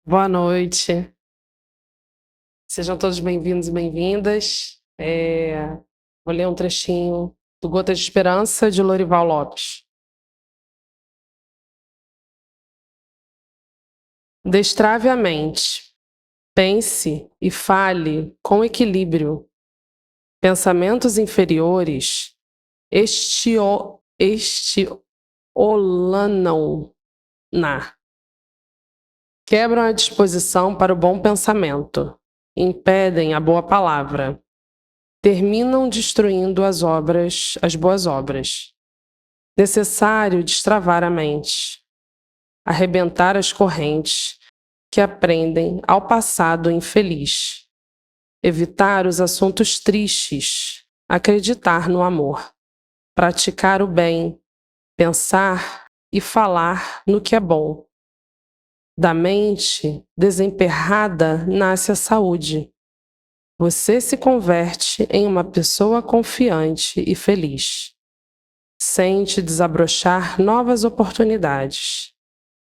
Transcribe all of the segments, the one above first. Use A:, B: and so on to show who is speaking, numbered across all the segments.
A: Boa noite. Sejam todos bem-vindos e bem-vindas. Vou ler um trechinho do Gotas de Esperança, de Lorival Lopes. Destrave a mente. Pense e fale com equilíbrio. Pensamentos inferiores estiolanam-na. Quebram a disposição para o bom pensamento. Impedem a boa palavra. Terminam destruindo as boas obras. Necessário destravar a mente, arrebentar as correntes que aprendem ao passado infeliz, evitar os assuntos tristes, acreditar no amor, praticar o bem, pensar e falar no que é bom. Da mente desemperrada nasce a saúde. Você se converte em uma pessoa confiante e feliz. Sente desabrochar novas oportunidades.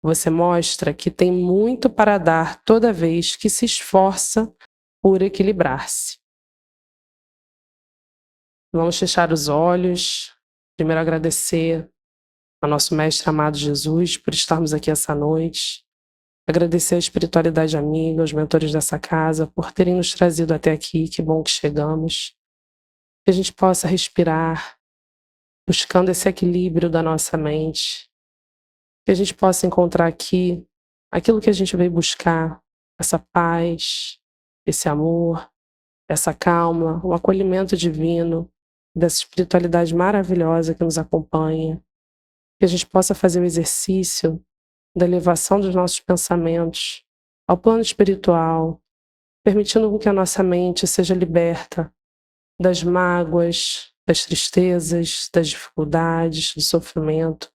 A: Você mostra que tem muito para dar toda vez que se esforça por equilibrar-se. Vamos fechar os olhos. Primeiro agradecer ao nosso Mestre amado Jesus por estarmos aqui essa noite. Agradecer a espiritualidade amiga, aos mentores dessa casa, por terem nos trazido até aqui. Que bom que chegamos. Que a gente possa respirar, buscando esse equilíbrio da nossa mente. Que a gente possa encontrar aqui aquilo que a gente veio buscar, essa paz, esse amor, essa calma, o acolhimento divino, dessa espiritualidade maravilhosa que nos acompanha. Que a gente possa fazer o exercício da elevação dos nossos pensamentos ao plano espiritual, permitindo que a nossa mente seja liberta das mágoas, das tristezas, das dificuldades, do sofrimento,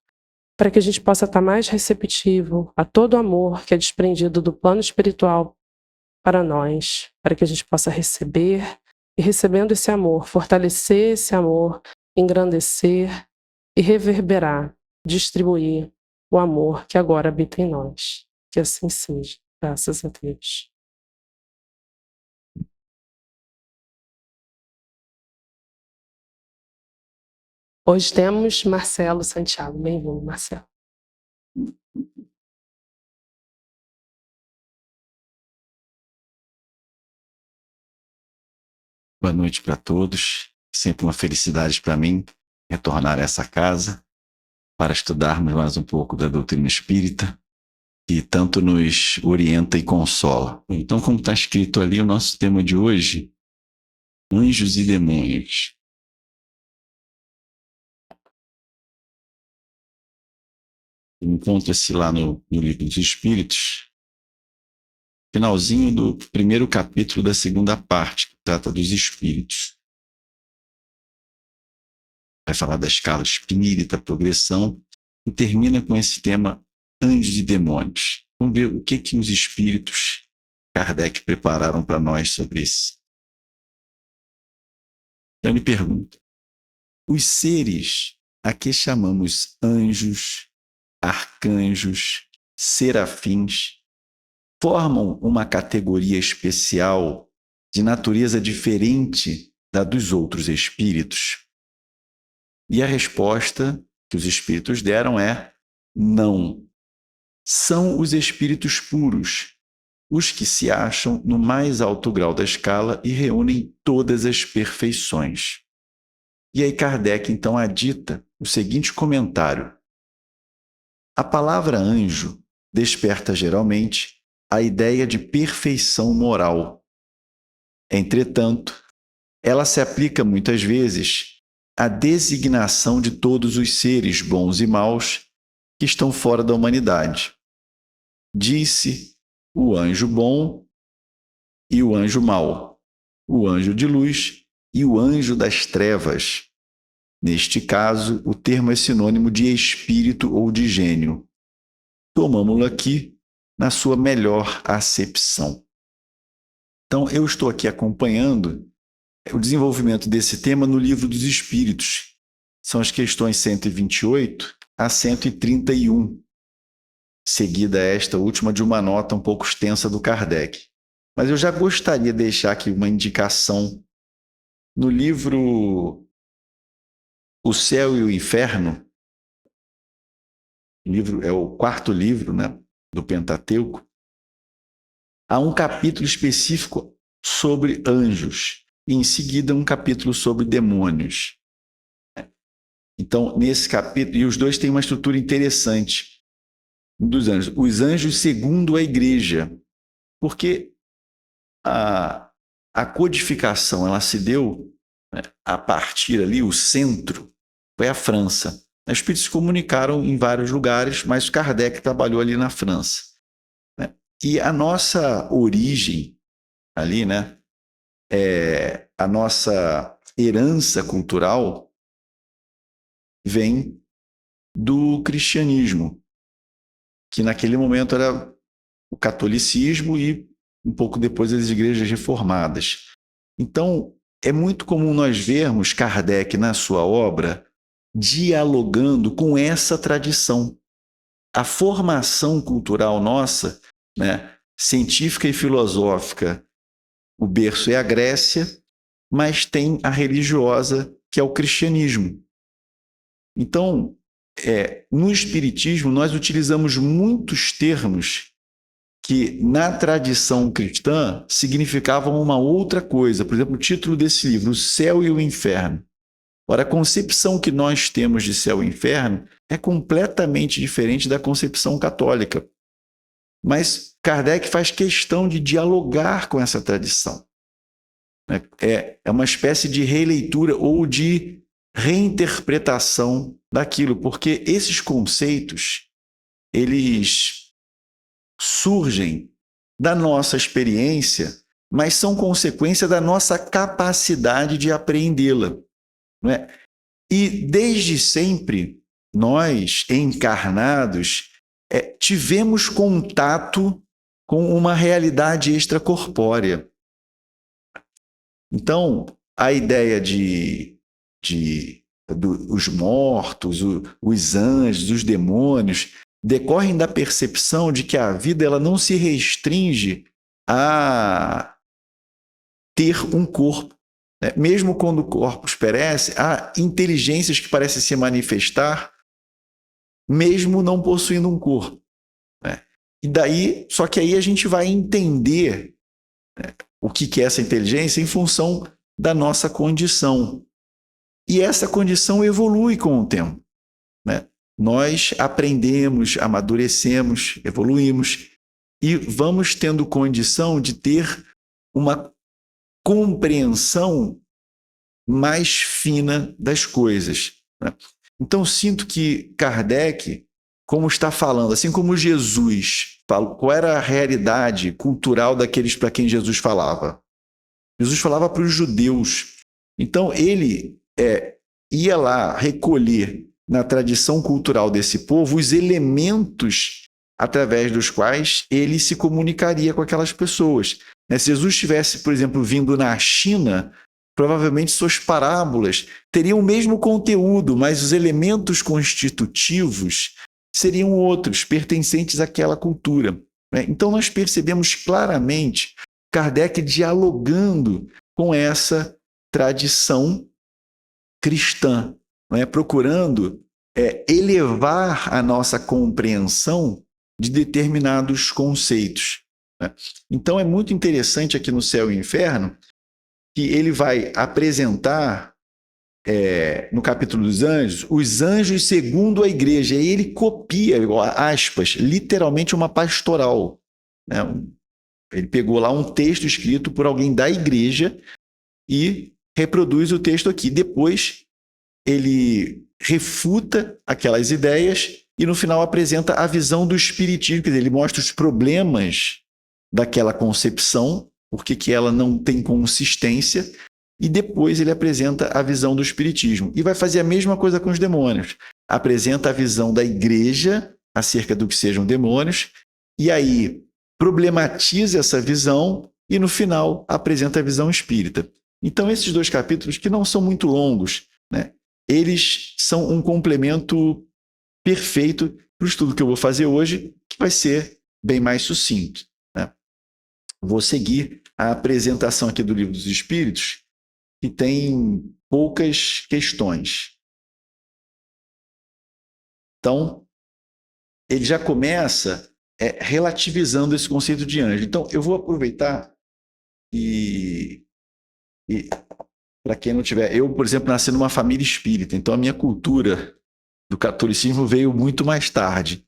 A: para que a gente possa estar mais receptivo a todo o amor que é desprendido do plano espiritual para nós, para que a gente possa receber e, recebendo esse amor, fortalecer esse amor, engrandecer e reverberar, distribuir o amor que agora habita em nós. Que assim seja, graças a Deus. Hoje temos Marcelo Santiago. Bem-vindo, Marcelo.
B: Boa noite para todos. Sempre uma felicidade para mim retornar a essa casa para estudarmos mais um pouco da doutrina espírita, que tanto nos orienta e consola. Então, como está escrito ali, o nosso tema de hoje, anjos e demônios. Encontra-se lá no Livro dos Espíritos, finalzinho do primeiro capítulo da segunda parte, que trata dos espíritos. Vai falar da escala espírita, progressão, e termina com esse tema anjos e demônios. Vamos ver o que os espíritos Kardec prepararam para nós sobre isso. Então ele pergunta: os seres a que chamamos anjos, arcanjos, serafins, formam uma categoria especial de natureza diferente da dos outros espíritos? E a resposta que os espíritos deram é: não. São os espíritos puros, os que se acham no mais alto grau da escala e reúnem todas as perfeições. E aí Kardec então adita o seguinte comentário: a palavra anjo desperta geralmente a ideia de perfeição moral. Entretanto, ela se aplica muitas vezes à designação de todos os seres bons e maus que estão fora da humanidade. Disse o anjo bom e o anjo mau, o anjo de luz e o anjo das trevas. Neste caso, o termo é sinônimo de espírito ou de gênio. Tomamo-lo aqui na sua melhor acepção. Então, eu estou aqui acompanhando o desenvolvimento desse tema no Livro dos Espíritos. São as questões 128 a 131. seguida esta última de uma nota um pouco extensa do Kardec. Mas eu já gostaria de deixar aqui uma indicação no livro O Céu e o Inferno. O livro é o quarto livro, né, do Pentateuco. Há um capítulo específico sobre anjos e em seguida um capítulo sobre demônios. Então, nesse capítulo, e os dois têm uma estrutura interessante dos anjos. Os anjos segundo a igreja, porque a codificação ela se deu, né, a partir ali, o centro foi a França. Os espíritos se comunicaram em vários lugares, mas Kardec trabalhou ali na França, né? E a nossa origem ali, né, a nossa herança cultural vem do cristianismo, que naquele momento era o catolicismo e um pouco depois as igrejas reformadas. Então, é muito comum nós vermos Kardec na sua obra dialogando com essa tradição. A formação cultural nossa, né, científica e filosófica, o berço é a Grécia, mas tem a religiosa, que é o cristianismo. Então, no Espiritismo, nós utilizamos muitos termos que, na tradição cristã, significavam uma outra coisa. Por exemplo, o título desse livro, O Céu e o Inferno. Ora, a concepção que nós temos de céu e inferno é completamente diferente da concepção católica. Mas Kardec faz questão de dialogar com essa tradição. É uma espécie de releitura ou de reinterpretação daquilo, porque esses conceitos, eles surgem da nossa experiência, mas são consequência da nossa capacidade de apreendê-la, não é? E desde sempre, nós, encarnados, tivemos contato com uma realidade extracorpórea. Então, a ideia dos mortos, os anjos, os demônios, decorrem da percepção de que a vida ela não se restringe a ter um corpo. Mesmo quando o corpo perece, há inteligências que parecem se manifestar, mesmo não possuindo um corpo, né? E daí, só que aí a gente vai entender, né, o que é essa inteligência em função da nossa condição. E essa condição evolui com o tempo, né? Nós aprendemos, amadurecemos, evoluímos e vamos tendo condição de ter uma compreensão mais fina das coisas, né? Então, sinto que Kardec, como está falando, assim como Jesus, qual era a realidade cultural daqueles para quem Jesus falava? Jesus falava para os judeus. Então, ele ia lá recolher na tradição cultural desse povo os elementos através dos quais ele se comunicaria com aquelas pessoas. Se Jesus tivesse, por exemplo, vindo na China, provavelmente suas parábolas teriam o mesmo conteúdo, mas os elementos constitutivos seriam outros, pertencentes àquela cultura. Então nós percebemos claramente Kardec dialogando com essa tradição cristã, procurando elevar a nossa compreensão de determinados conceitos. Então é muito interessante aqui no Céu e Inferno que ele vai apresentar, no capítulo dos anjos, os anjos segundo a igreja. E ele copia, aspas, literalmente uma pastoral, né? Ele pegou lá um texto escrito por alguém da igreja e reproduz o texto aqui. Depois ele refuta aquelas ideias e no final apresenta a visão do espiritismo. Quer dizer, ele mostra os problemas daquela concepção, porque que ela não tem consistência, e depois ele apresenta a visão do espiritismo. E vai fazer a mesma coisa com os demônios. Apresenta a visão da igreja acerca do que sejam demônios, e aí problematiza essa visão e no final apresenta a visão espírita. Então esses dois capítulos, que não são muito longos, né, eles são um complemento perfeito para o estudo que eu vou fazer hoje, que vai ser bem mais sucinto, né? Vou seguir a apresentação aqui do Livro dos Espíritos, que tem poucas questões. Então, ele já começa relativizando esse conceito de anjo. Então, eu vou aproveitar e para quem não tiver... Eu, por exemplo, nasci numa família espírita, então a minha cultura do catolicismo veio muito mais tarde,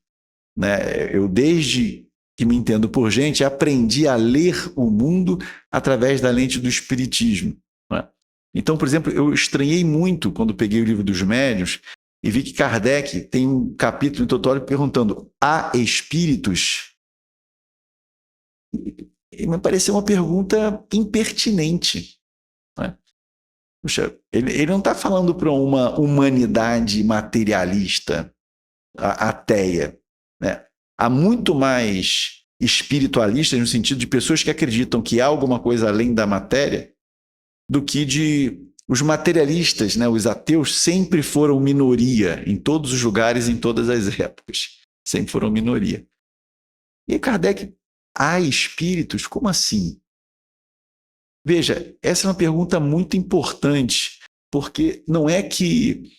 B: né? Eu, desde que me entendo por gente, aprendi a ler o mundo através da lente do espiritismo, né? Então, por exemplo, eu estranhei muito quando peguei o Livro dos Médiuns e vi que Kardec tem um capítulo introdutório perguntando: há espíritos? E me pareceu uma pergunta impertinente, né? Puxa, ele não está falando para uma humanidade materialista, ateia, né? Há muito mais espiritualistas, no sentido de pessoas que acreditam que há alguma coisa além da matéria, do que de... Os materialistas, né, os ateus, sempre foram minoria em todos os lugares, em todas as épocas. Sempre foram minoria. E Kardec: há espíritos? Como assim? Veja, essa é uma pergunta muito importante, porque não é que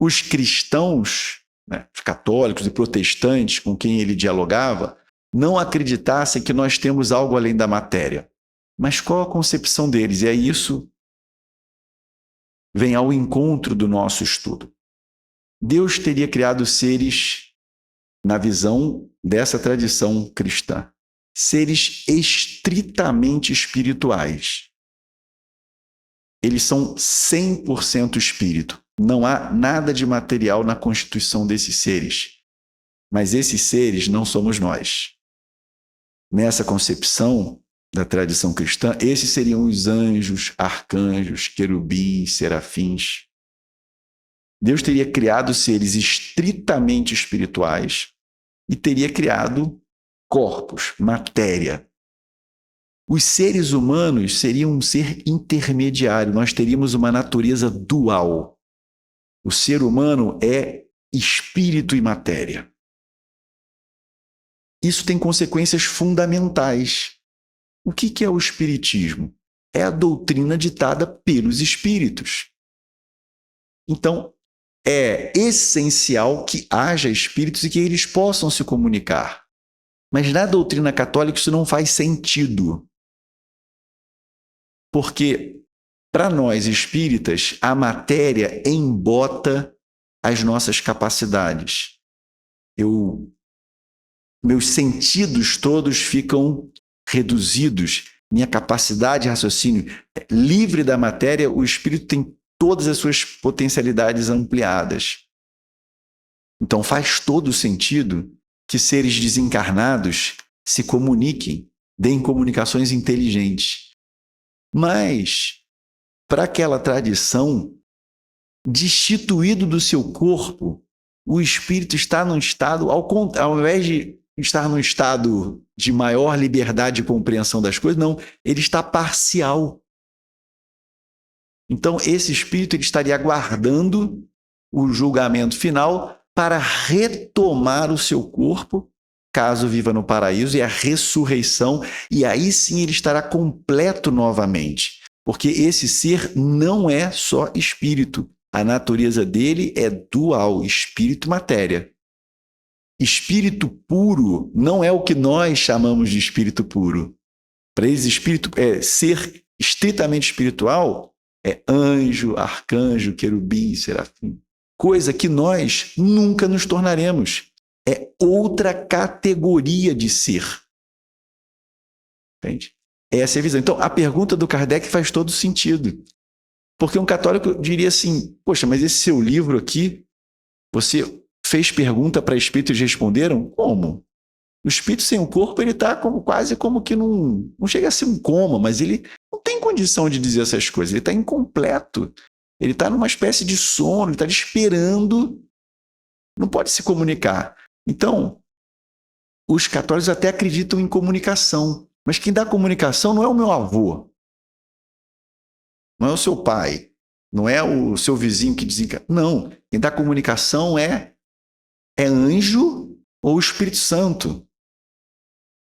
B: os cristãos, né, os católicos e protestantes com quem ele dialogava, não acreditassem que nós temos algo além da matéria. Mas qual a concepção deles? E é isso vem ao encontro do nosso estudo. Deus teria criado seres, na visão dessa tradição cristã, seres estritamente espirituais. Eles são 100% espírito. Não há nada de material na constituição desses seres. Mas esses seres não somos nós. Nessa concepção da tradição cristã, esses seriam os anjos, arcanjos, querubins, serafins. Deus teria criado seres estritamente espirituais e teria criado corpos, matéria. Os seres humanos seriam um ser intermediário, nós teríamos uma natureza dual. O ser humano é espírito e matéria. Isso tem consequências fundamentais. O que é o espiritismo? É a doutrina ditada pelos espíritos. Então, é essencial que haja espíritos e que eles possam se comunicar. Mas na doutrina católica isso não faz sentido. Porque, para nós espíritas, a matéria embota as nossas capacidades. Meus sentidos todos ficam reduzidos, minha capacidade de raciocínio livre da matéria, o espírito tem todas as suas potencialidades ampliadas. Então faz todo sentido que seres desencarnados se comuniquem, deem comunicações inteligentes. Mas, para aquela tradição, destituído do seu corpo, o espírito está num estado, ao invés de estar num estado de maior liberdade e compreensão das coisas, não, ele está parcial. Então, esse espírito ele estaria aguardando o julgamento final para retomar o seu corpo, caso viva no paraíso, e a ressurreição, e aí sim ele estará completo novamente. Porque esse ser não é só espírito. A natureza dele é dual, espírito e matéria. Espírito puro não é o que nós chamamos de espírito puro. Para eles, espírito ser estritamente espiritual é anjo, arcanjo, querubim, serafim. Coisa que nós nunca nos tornaremos. É outra categoria de ser. Entende? Essa é a visão. Então, a pergunta do Kardec faz todo sentido. Porque um católico diria assim: poxa, mas esse seu livro aqui, você fez pergunta para espíritos e responderam? Como? O espírito sem o corpo, ele está quase como que não chega a ser um coma, mas ele não tem condição de dizer essas coisas. Ele está incompleto. Ele está numa espécie de sono, ele está esperando, não pode se comunicar. Então, os católicos até acreditam em comunicação, mas quem dá comunicação não é o meu avô, não é o seu pai, não é o seu vizinho que desencarna. Não, quem dá comunicação é anjo ou o Espírito Santo.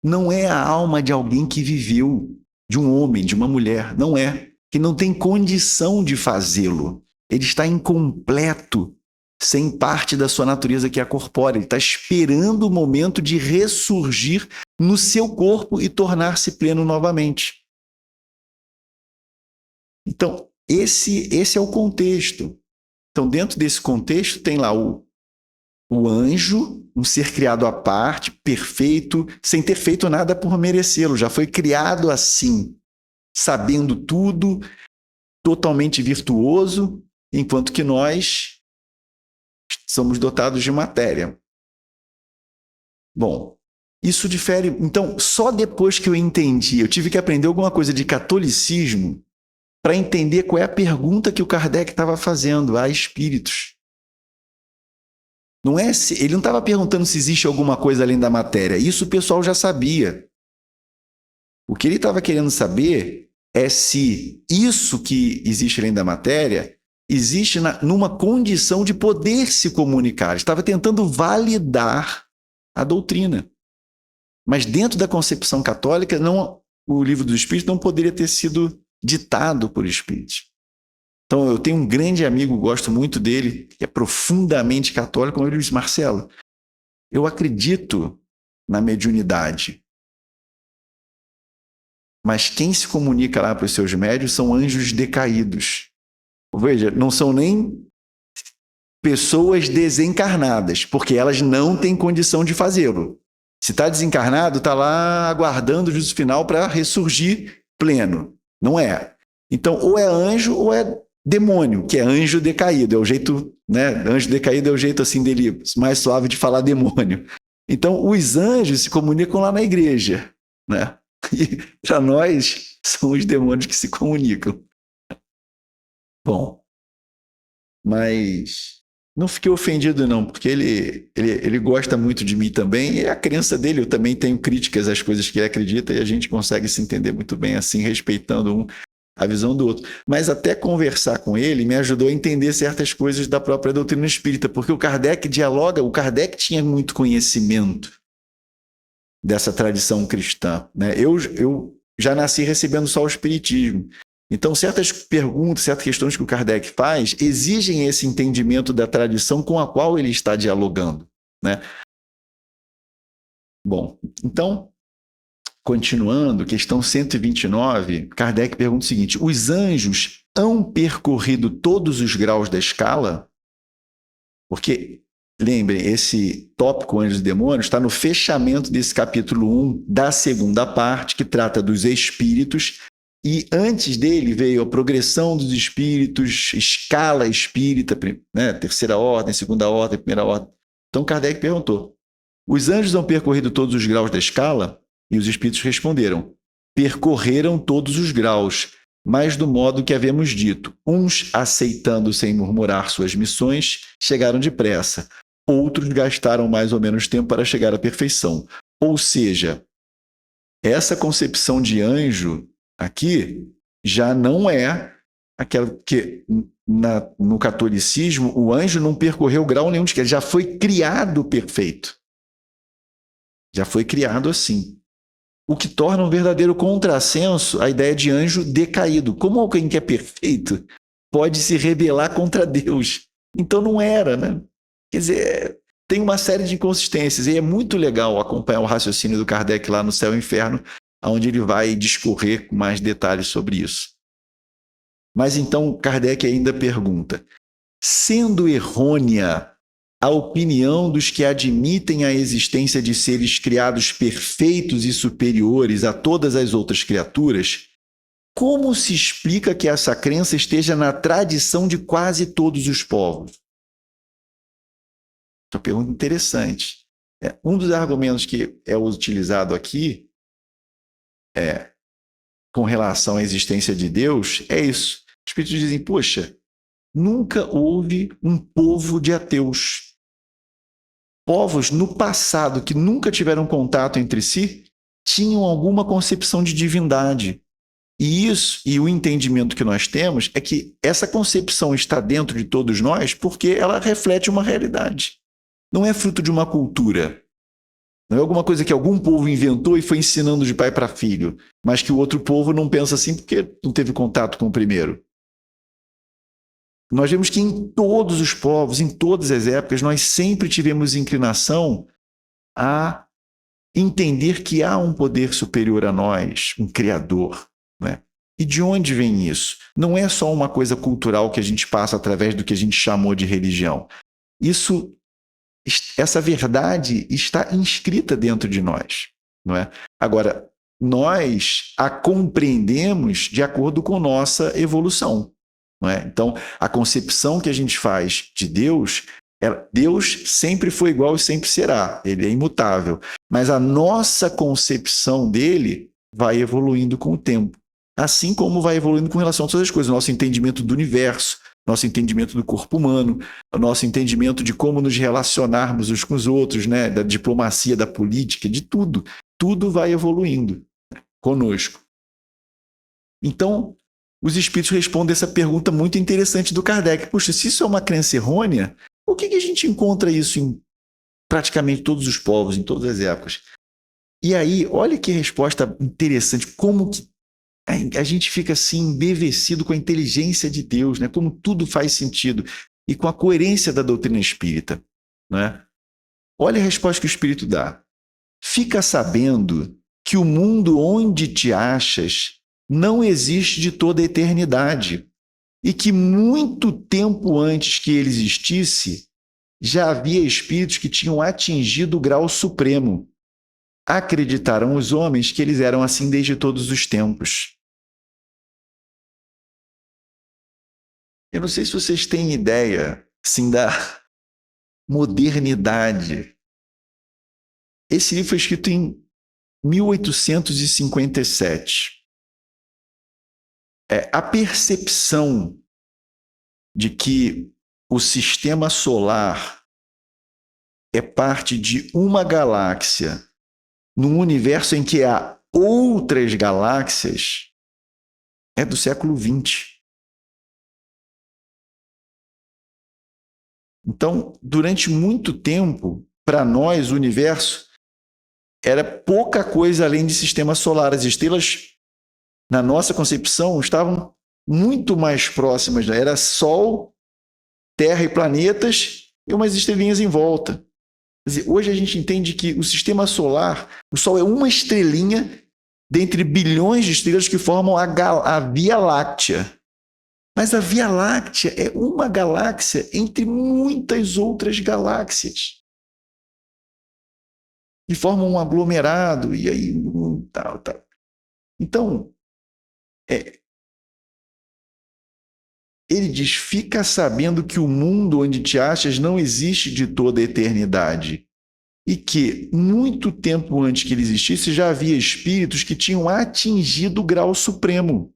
B: Não é a alma de alguém que viveu, de um homem, de uma mulher. Não é. Que não tem condição de fazê-lo. Ele está incompleto, sem parte da sua natureza que é corpórea. Ele está esperando o momento de ressurgir no seu corpo e tornar-se pleno novamente. Então, esse é o contexto. Então, dentro desse contexto, tem lá o anjo, um ser criado à parte, perfeito, sem ter feito nada por merecê-lo. Já foi criado assim, sabendo tudo, totalmente virtuoso, enquanto que nós somos dotados de matéria. Bom, isso difere. Então, só depois que eu entendi, eu tive que aprender alguma coisa de catolicismo para entender qual é a pergunta que o Kardec estava fazendo a espíritos. Não é ele não estava perguntando se existe alguma coisa além da matéria. Isso o pessoal já sabia. O que ele estava querendo saber é se isso que existe além da matéria existe numa condição de poder se comunicar. Ele estava tentando validar a doutrina. Mas dentro da concepção católica, o Livro dos Espíritos não poderia ter sido ditado por espíritos. Então, eu tenho um grande amigo, gosto muito dele, que é profundamente católico, como ele diz, Marcelo, eu acredito na mediunidade. Mas quem se comunica lá para os seus médiuns são anjos decaídos. Veja, não são nem pessoas desencarnadas, porque elas não têm condição de fazê-lo. Se está desencarnado, está lá aguardando o juízo final para ressurgir pleno. Não é. Então, ou é anjo ou é demônio, que é anjo decaído. É o jeito, né? Anjo decaído é o jeito assim dele mais suave de falar demônio. Então, os anjos se comunicam lá na igreja, né? E para nós, são os demônios que se comunicam. Bom, mas não fiquei ofendido não, porque ele gosta muito de mim também, e é a crença dele. Eu também tenho críticas às coisas que ele acredita, e a gente consegue se entender muito bem assim, respeitando a visão do outro. Mas até conversar com ele me ajudou a entender certas coisas da própria doutrina espírita, porque o Kardec tinha muito conhecimento dessa tradição cristã, né? Eu já nasci recebendo só o espiritismo. Então, certas perguntas, certas questões que o Kardec faz exigem esse entendimento da tradição com a qual ele está dialogando, né? Bom, então, continuando, questão 129, Kardec pergunta o seguinte: os anjos hão percorrido todos os graus da escala? Porque, lembrem, esse tópico anjos e demônios está no fechamento desse capítulo 1 da segunda parte, que trata dos espíritos. E antes dele veio a progressão dos espíritos, escala espírita, né? Terceira ordem, segunda ordem, primeira ordem. Então Kardec perguntou: os anjos hão percorrido todos os graus da escala? E os espíritos responderam: percorreram todos os graus, mas do modo que havemos dito. Uns, aceitando sem murmurar suas missões, chegaram depressa. Outros gastaram mais ou menos tempo para chegar à perfeição. Ou seja, essa concepção de anjo aqui já não é aquela que no catolicismo o anjo não percorreu grau nenhum de que ele já foi criado perfeito. Já foi criado assim. O que torna um verdadeiro contrassenso a ideia de anjo decaído. Como alguém que é perfeito pode se rebelar contra Deus? Então não era, né? Quer dizer, tem uma série de inconsistências, e é muito legal acompanhar o raciocínio do Kardec lá no Céu e Inferno, onde ele vai discorrer com mais detalhes sobre isso. Mas então Kardec ainda pergunta: sendo errônea a opinião dos que admitem a existência de seres criados perfeitos e superiores a todas as outras criaturas, como se explica que essa crença esteja na tradição de quase todos os povos? Uma pergunta interessante. Um dos argumentos que é utilizado aqui com relação à existência de Deus é isso. Os espíritos dizem: poxa, nunca houve um povo de ateus. Povos no passado que nunca tiveram contato entre si tinham alguma concepção de divindade. E o entendimento que nós temos é que essa concepção está dentro de todos nós porque ela reflete uma realidade. Não é fruto de uma cultura. Não é alguma coisa que algum povo inventou e foi ensinando de pai para filho, mas que o outro povo não pensa assim porque não teve contato com o primeiro. Nós vemos que em todos os povos, em todas as épocas, nós sempre tivemos inclinação a entender que há um poder superior a nós, um Criador, né? E de onde vem isso? Não é só uma coisa cultural que a gente passa através do que a gente chamou de religião. Essa verdade está inscrita dentro de nós, não é? Agora, nós a compreendemos de acordo com nossa evolução, não é? Então, a concepção que a gente faz de Deus, Deus sempre foi igual e sempre será, ele é imutável. Mas a nossa concepção dele vai evoluindo com o tempo, assim como vai evoluindo com relação a todas as coisas, o nosso entendimento do universo, nosso entendimento do corpo humano, o nosso entendimento de como nos relacionarmos uns com os outros, né? Da diplomacia, da política, de tudo. Tudo vai evoluindo conosco. Então, os espíritos respondem essa pergunta muito interessante do Kardec. Puxa, se isso é uma crença errônea, por que a gente encontra isso em praticamente todos os povos, em todas as épocas? E aí, olha que resposta interessante, como que a gente fica assim embevecido com a inteligência de Deus, né? Como tudo faz sentido e com a coerência da doutrina espírita, né? Olha a resposta que o Espírito dá. Fica sabendo que o mundo onde te achas não existe de toda a eternidade e que muito tempo antes que ele existisse, já havia espíritos que tinham atingido o grau supremo. Acreditaram os homens que eles eram assim desde todos os tempos. Eu não sei se vocês têm ideia, assim, da modernidade. Esse livro foi escrito em 1857. A percepção de que o sistema solar é parte de uma galáxia num universo em que há outras galáxias é do século XX. Então, durante muito tempo, para nós, o universo era pouca coisa além de sistema solar. As estrelas, na nossa concepção, estavam muito mais próximas. Era Sol, Terra e planetas e umas estrelinhas em volta. Quer dizer, hoje a gente entende que o sistema solar, o Sol é uma estrelinha dentre bilhões de estrelas que formam a Via Láctea. Mas a Via Láctea é uma galáxia entre muitas outras galáxias. E formam um aglomerado, e aí tal. Então, ele diz, fica sabendo que o mundo onde te achas não existe de toda a eternidade. E que, muito tempo antes que ele existisse, já havia espíritos que tinham atingido o grau supremo.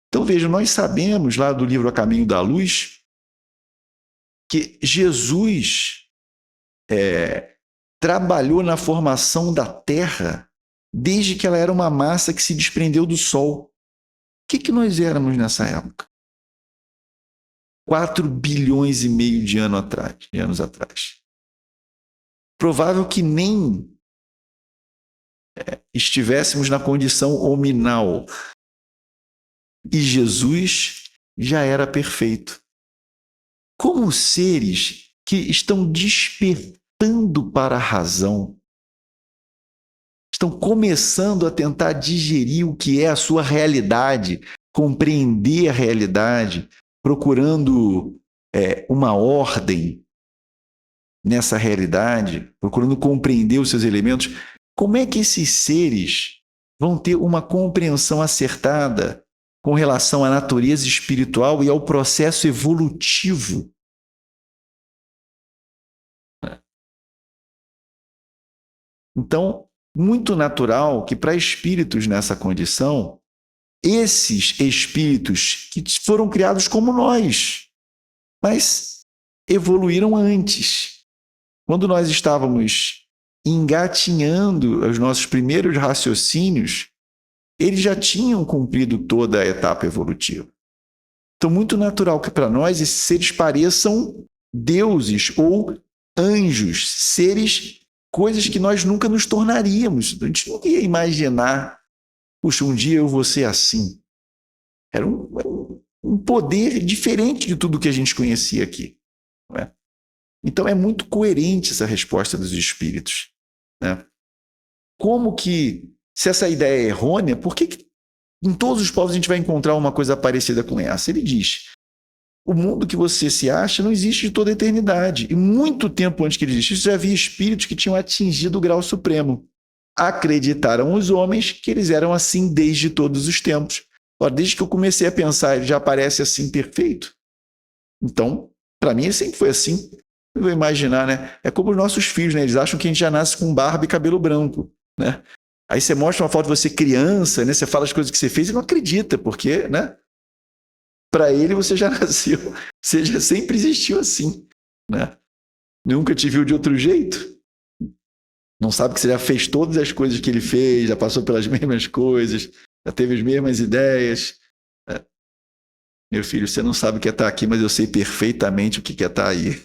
B: Então, veja, nós sabemos lá do livro A Caminho da Luz que Jesus trabalhou na formação da Terra desde que ela era uma massa que se desprendeu do Sol. O que nós éramos nessa época? 4 bilhões e meio de anos atrás. Provável que nem estivéssemos na condição hominal. E Jesus já era perfeito. Como seres que estão despertando para a razão, estão começando a tentar digerir o que é a sua realidade, compreender a realidade, procurando uma ordem nessa realidade, procurando compreender os seus elementos, como é que esses seres vão ter uma compreensão acertada com relação à natureza espiritual e ao processo evolutivo? Então, muito natural que para espíritos nessa condição, esses espíritos que foram criados como nós, mas evoluíram antes. Quando nós estávamos engatinhando os nossos primeiros raciocínios, eles já tinham cumprido toda a etapa evolutiva. Então, muito natural que para nós esses seres pareçam deuses ou anjos, seres coisas que nós nunca nos tornaríamos. A gente nunca ia imaginar, puxa, um dia eu vou ser assim. Era um poder diferente de tudo que a gente conhecia aqui. Não é? Então é muito coerente essa resposta dos espíritos. Né? Como que, se essa ideia é errônea, por que em todos os povos a gente vai encontrar uma coisa parecida com essa? Ele diz, o mundo que você se acha não existe de toda a eternidade. E muito tempo antes que ele existisse, já havia espíritos que tinham atingido o grau supremo. Acreditaram os homens que eles eram assim desde todos os tempos. Ora, desde que eu comecei a pensar, ele já aparece assim perfeito. Então, para mim, ele sempre foi assim. Eu vou imaginar, né? É como os nossos filhos, né? Eles acham que a gente já nasce com barba e cabelo branco, né? Aí você mostra uma foto de você criança, né? Você fala as coisas que você fez e não acredita, porque, né? Para ele você já nasceu, você já sempre existiu assim, né? Nunca te viu de outro jeito. Não sabe que você já fez todas as coisas que ele fez, já passou pelas mesmas coisas, já teve as mesmas ideias. Meu filho, você não sabe o que é estar aqui, mas eu sei perfeitamente o que é estar aí.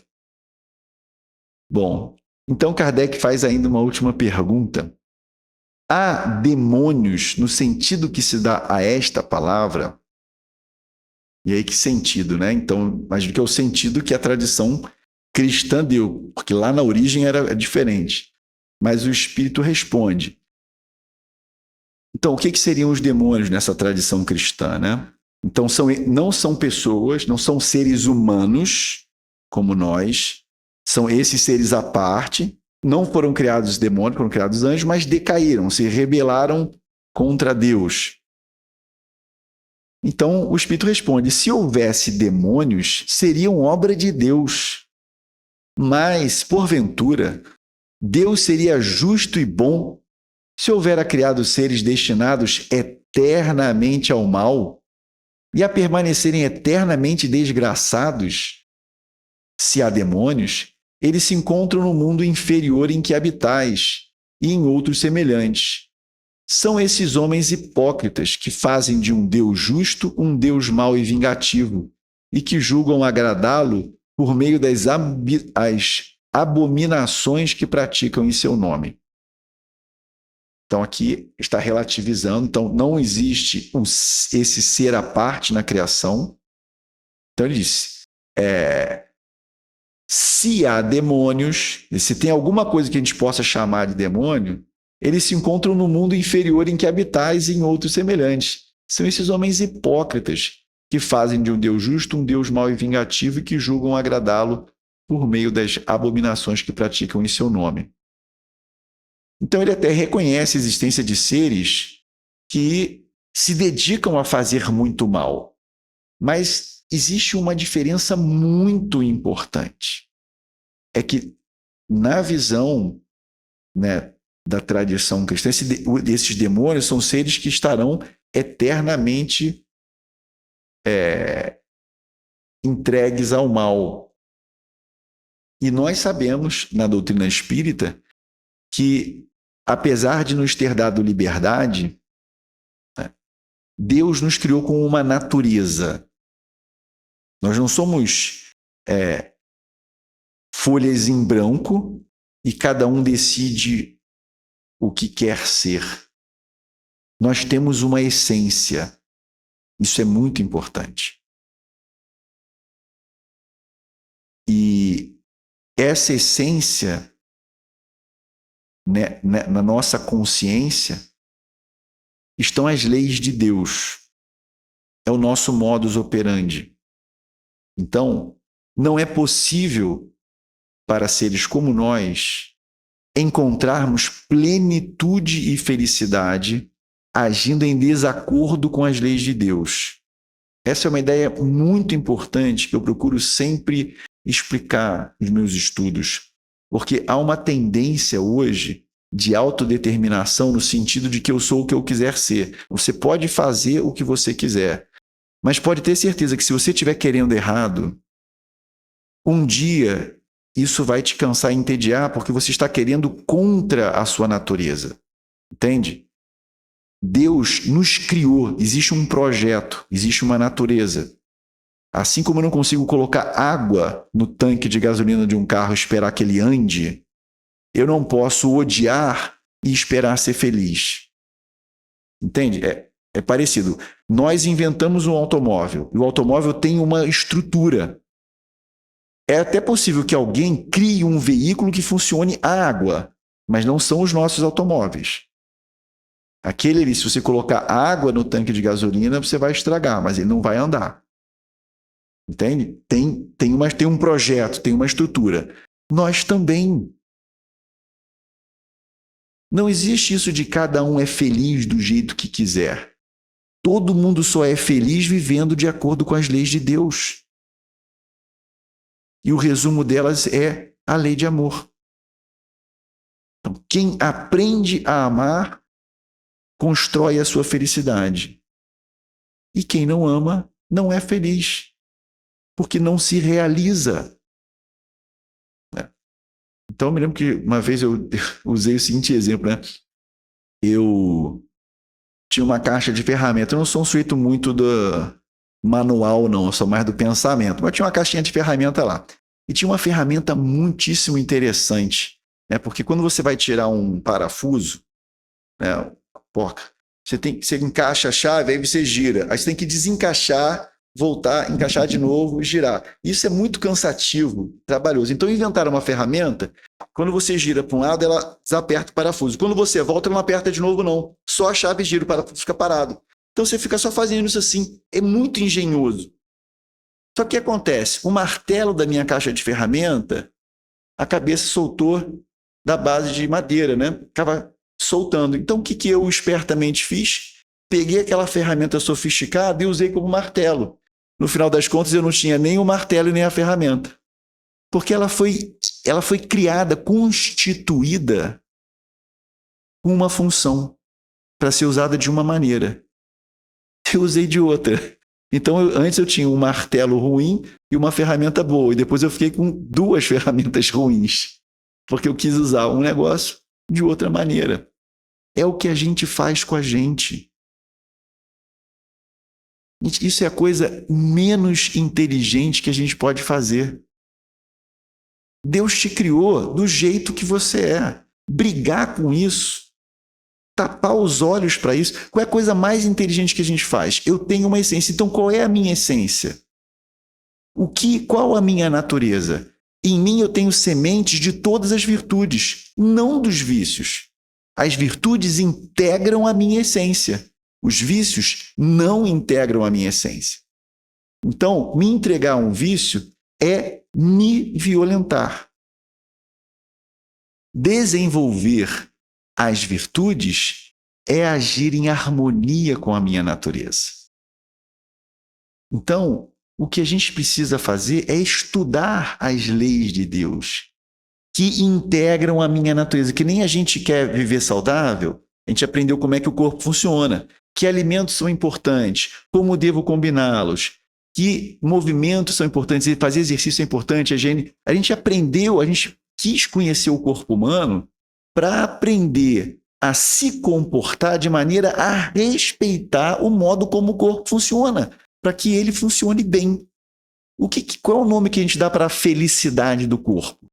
B: Bom, então Kardec faz ainda uma última pergunta. Há demônios no sentido que se dá a esta palavra? E aí que sentido, né? Então, mas que é o sentido que a tradição cristã deu, porque lá na origem era diferente. Mas o Espírito responde. Então, o que seriam os demônios nessa tradição cristã, né? Então, não são pessoas, não são seres humanos como nós, são esses seres à parte, não foram criados demônios, foram criados anjos, mas decaíram, se rebelaram contra Deus. Então, o Espírito responde, se houvesse demônios, seriam obra de Deus. Mas, porventura, Deus seria justo e bom se houvera criado seres destinados eternamente ao mal e a permanecerem eternamente desgraçados? Se há demônios, eles se encontram no mundo inferior em que habitais e em outros semelhantes. São esses homens hipócritas que fazem de um Deus justo um Deus mau e vingativo e que julgam agradá-lo por meio das abominações que praticam em seu nome. Então aqui está relativizando, então não existe esse ser à parte na criação. Então ele disse, se há demônios, se tem alguma coisa que a gente possa chamar de demônio, eles se encontram no mundo inferior em que habitais e em outros semelhantes. São esses homens hipócritas que fazem de um Deus justo um Deus mau e vingativo e que julgam agradá-lo por meio das abominações que praticam em seu nome. Então ele até reconhece a existência de seres que se dedicam a fazer muito mal. Mas existe uma diferença muito importante. É que na visão, né, da tradição cristã, esses demônios são seres que estarão eternamente entregues ao mal. E nós sabemos, na doutrina espírita, que, apesar de nos ter dado liberdade, Deus nos criou com uma natureza. Nós não somos folhas em branco e cada um decide o que quer ser. Nós temos uma essência. Isso é muito importante. E essa essência, né, na nossa consciência, estão as leis de Deus. É o nosso modus operandi. Então, não é possível para seres como nós encontrarmos plenitude e felicidade agindo em desacordo com as leis de Deus. Essa é uma ideia muito importante que eu procuro sempre explicar nos meus estudos, porque há uma tendência hoje de autodeterminação no sentido de que eu sou o que eu quiser ser. Você pode fazer o que você quiser, mas pode ter certeza que se você estiver querendo errado, um dia isso vai te cansar e entediar porque você está querendo contra a sua natureza. Entende? Deus nos criou, existe um projeto, existe uma natureza. Assim como eu não consigo colocar água no tanque de gasolina de um carro e esperar que ele ande, Eu não posso odiar e esperar ser feliz. Entende? É parecido. Nós inventamos um automóvel, e o automóvel tem uma estrutura. É até possível que alguém crie um veículo que funcione à água, mas não são os nossos automóveis. Aquele ali, se você colocar água no tanque de gasolina, você vai estragar, mas ele não vai andar. Entende? Tem um projeto, tem uma estrutura. Nós também. Não existe isso de cada um é feliz do jeito que quiser. Todo mundo só é feliz vivendo de acordo com as leis de Deus. E o resumo delas é a lei de amor. Então, quem aprende a amar, constrói a sua felicidade. E quem não ama, não é feliz, porque não se realiza. Então, eu me lembro que uma vez eu usei o seguinte exemplo, né? Eu tinha uma caixa de ferramentas. Eu não sou um sujeito muito do manual, não. Eu sou mais do pensamento. Mas tinha uma caixinha de ferramenta lá. E tinha uma ferramenta muitíssimo interessante, né? Porque quando você vai tirar um parafuso, né, porca, você encaixa a chave, aí você gira. Aí você tem que desencaixar, voltar, encaixar de novo e girar. Isso é muito cansativo, trabalhoso. Então inventaram uma ferramenta, quando você gira para um lado, ela desaperta o parafuso. Quando você volta, ela não aperta de novo, não. Só a chave gira, o parafuso fica parado. Então você fica só fazendo isso assim. É muito engenhoso. Só que o que acontece? O martelo da minha caixa de ferramenta, a cabeça soltou da base de madeira, né? Ficava soltando. Então o que eu espertamente fiz? Peguei aquela ferramenta sofisticada e usei como martelo. No final das contas, eu não tinha nem o martelo e nem a ferramenta. Porque ela foi criada, constituída com uma função para ser usada de uma maneira. Eu usei de outra. Então, antes eu tinha um martelo ruim e uma ferramenta boa. E depois eu fiquei com duas ferramentas ruins. Porque eu quis usar um negócio de outra maneira. É o que a gente faz com a gente. Isso é a coisa menos inteligente que a gente pode fazer. Deus te criou do jeito que você é. Brigar com isso, tapar os olhos para isso, qual é a coisa mais inteligente que a gente faz? Eu tenho uma essência, então qual é a minha essência? Qual a minha natureza? Em mim eu tenho sementes de todas as virtudes, não dos vícios. As virtudes integram a minha essência. Os vícios não integram a minha essência. Então, me entregar a um vício é me violentar. Desenvolver as virtudes é agir em harmonia com a minha natureza. Então, o que a gente precisa fazer é estudar as leis de Deus que integram a minha natureza. Que nem a gente quer viver saudável, a gente aprendeu como é que o corpo funciona, que alimentos são importantes, como devo combiná-los, que movimentos são importantes, fazer exercício é importante. A gente aprendeu, a gente quis conhecer o corpo humano para aprender a se comportar de maneira a respeitar o modo como o corpo funciona, para que ele funcione bem. Qual é o nome que a gente dá para a felicidade do corpo?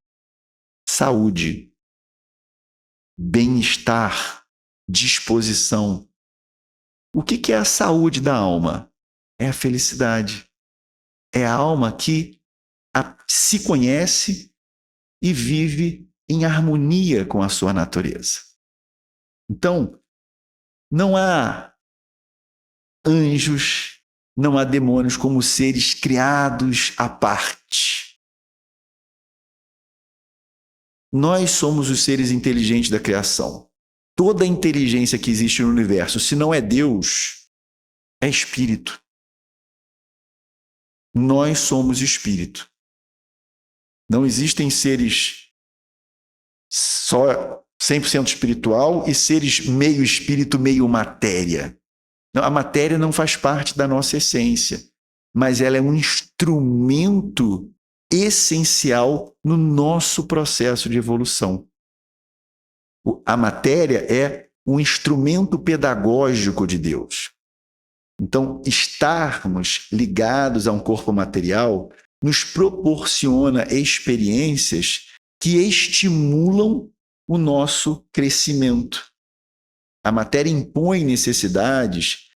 B: Saúde, bem-estar, disposição. O que é a saúde da alma? É a felicidade. É a alma que se conhece e vive em harmonia com a sua natureza. Então, não há anjos, não há demônios como seres criados à parte. Nós somos os seres inteligentes da criação. Toda a inteligência que existe no universo, se não é Deus, é espírito. Nós somos espírito. Não existem seres só 100% espiritual e seres meio espírito, meio matéria. A matéria não faz parte da nossa essência, mas ela é um instrumento essencial no nosso processo de evolução. A matéria é um instrumento pedagógico de Deus. Então, estarmos ligados a um corpo material nos proporciona experiências que estimulam o nosso crescimento. A matéria impõe necessidades,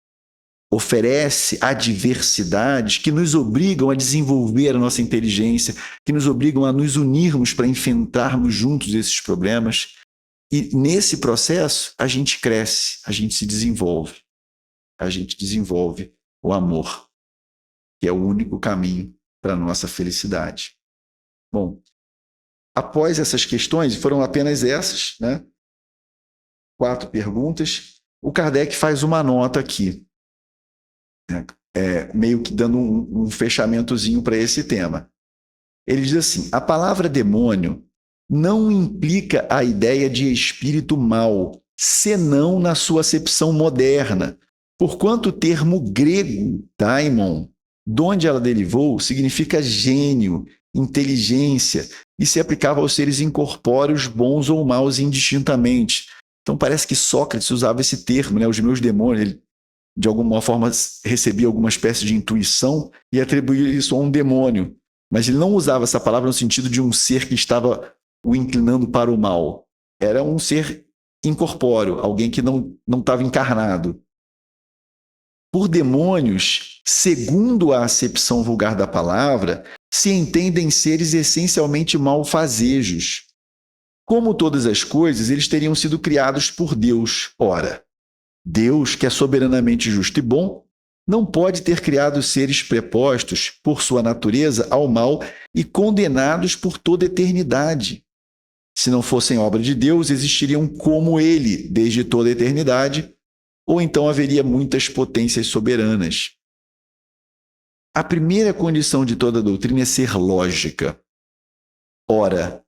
B: oferece adversidades que nos obrigam a desenvolver a nossa inteligência, que nos obrigam a nos unirmos para enfrentarmos juntos esses problemas. E nesse processo, a gente cresce, a gente se desenvolve. A gente desenvolve o amor, que é o único caminho para a nossa felicidade. Bom, após essas questões, foram apenas essas, né? 4 perguntas, o Kardec faz uma nota aqui, né? Meio que dando um fechamentozinho para esse tema. Ele diz assim: a palavra demônio não implica a ideia de espírito mau, senão na sua acepção moderna, porquanto o termo grego, daimon, de onde ela derivou, significa gênio, inteligência, e se aplicava aos seres incorpóreos, bons ou maus indistintamente. Então parece que Sócrates usava esse termo, né? Os meus demônios. Ele, de alguma forma, recebia alguma espécie de intuição e atribuía isso a um demônio. Mas ele não usava essa palavra no sentido de um ser que estava o inclinando para o mal. Era um ser incorpóreo, alguém que não estava encarnado. Por demônios, segundo a acepção vulgar da palavra, se entendem seres essencialmente malfazejos. Como todas as coisas, eles teriam sido criados por Deus. Ora, Deus, que é soberanamente justo e bom, não pode ter criado seres prepostos, por sua natureza, ao mal e condenados por toda a eternidade. Se não fossem obra de Deus, existiriam como ele, desde toda a eternidade, ou então haveria muitas potências soberanas. A primeira condição de toda doutrina é ser lógica. Ora,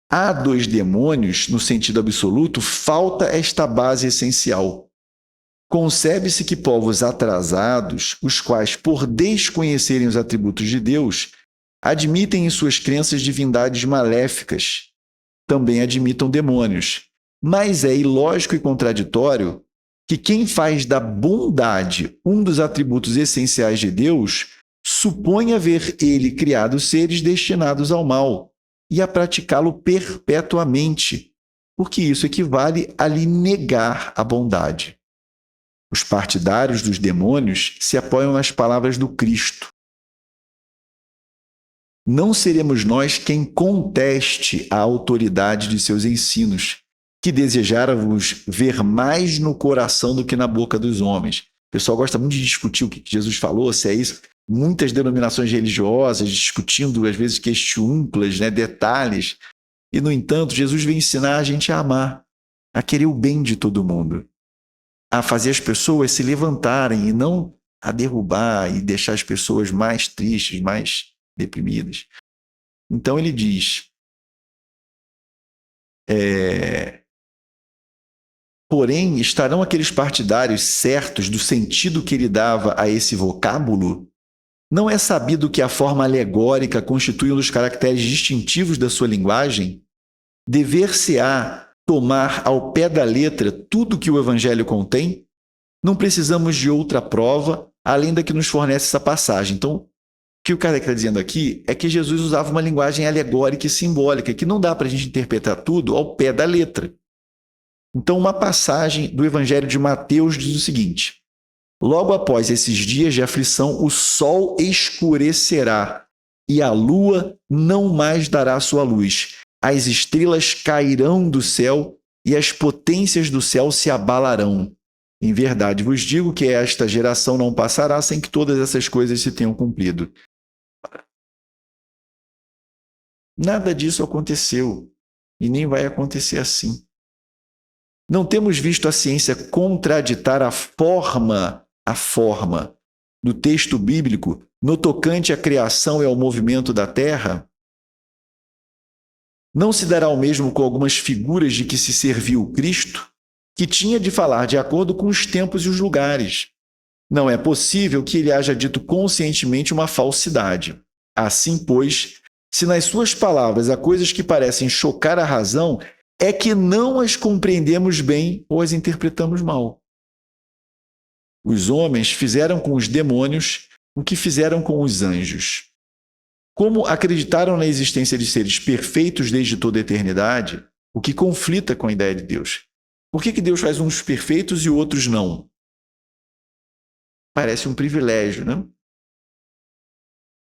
B: há 2 demônios, no sentido absoluto, falta esta base essencial. Concebe-se que povos atrasados, os quais, por desconhecerem os atributos de Deus, admitem em suas crenças divindades maléficas, também admitam demônios. Mas é ilógico e contraditório que quem faz da bondade um dos atributos essenciais de Deus supõe haver ele criado seres destinados ao mal e a praticá-lo perpetuamente, porque isso equivale a lhe negar a bondade. Os partidários dos demônios se apoiam nas palavras do Cristo. Não seremos nós quem conteste a autoridade de seus ensinos, que desejáramos ver mais no coração do que na boca dos homens. O pessoal gosta muito de discutir o que Jesus falou, se é isso. Muitas denominações religiosas discutindo, às vezes, questiúnculas, né, detalhes. E, no entanto, Jesus vem ensinar a gente a amar, a querer o bem de todo mundo, a fazer as pessoas se levantarem e não a derrubar e deixar as pessoas mais tristes, mais deprimidas. Então ele diz: porém, estarão aqueles partidários certos do sentido que ele dava a esse vocábulo? Não é sabido que a forma alegórica constitui um dos caracteres distintivos da sua linguagem? Dever-se-á tomar ao pé da letra tudo que o Evangelho contém? Não precisamos de outra prova, além da que nos fornece essa passagem. Então, o que o Kardec está dizendo aqui é que Jesus usava uma linguagem alegórica e simbólica, que não dá para a gente interpretar tudo ao pé da letra. Então, uma passagem do Evangelho de Mateus diz o seguinte: logo após esses dias de aflição, o sol escurecerá e a lua não mais dará sua luz. As estrelas cairão do céu e as potências do céu se abalarão. Em verdade vos digo que esta geração não passará sem que todas essas coisas se tenham cumprido. Nada disso aconteceu e nem vai acontecer assim. Não temos visto a ciência contraditar a forma do texto bíblico no tocante à criação e ao movimento da Terra? Não se dará o mesmo com algumas figuras de que se serviu Cristo, que tinha de falar de acordo com os tempos e os lugares. Não é possível que ele haja dito conscientemente uma falsidade. Assim, pois, se nas suas palavras há coisas que parecem chocar a razão, é que não as compreendemos bem ou as interpretamos mal. Os homens fizeram com os demônios o que fizeram com os anjos. Como acreditaram na existência de seres perfeitos desde toda a eternidade, o que conflita com a ideia de Deus. Por que Deus faz uns perfeitos e outros não? Parece um privilégio, né?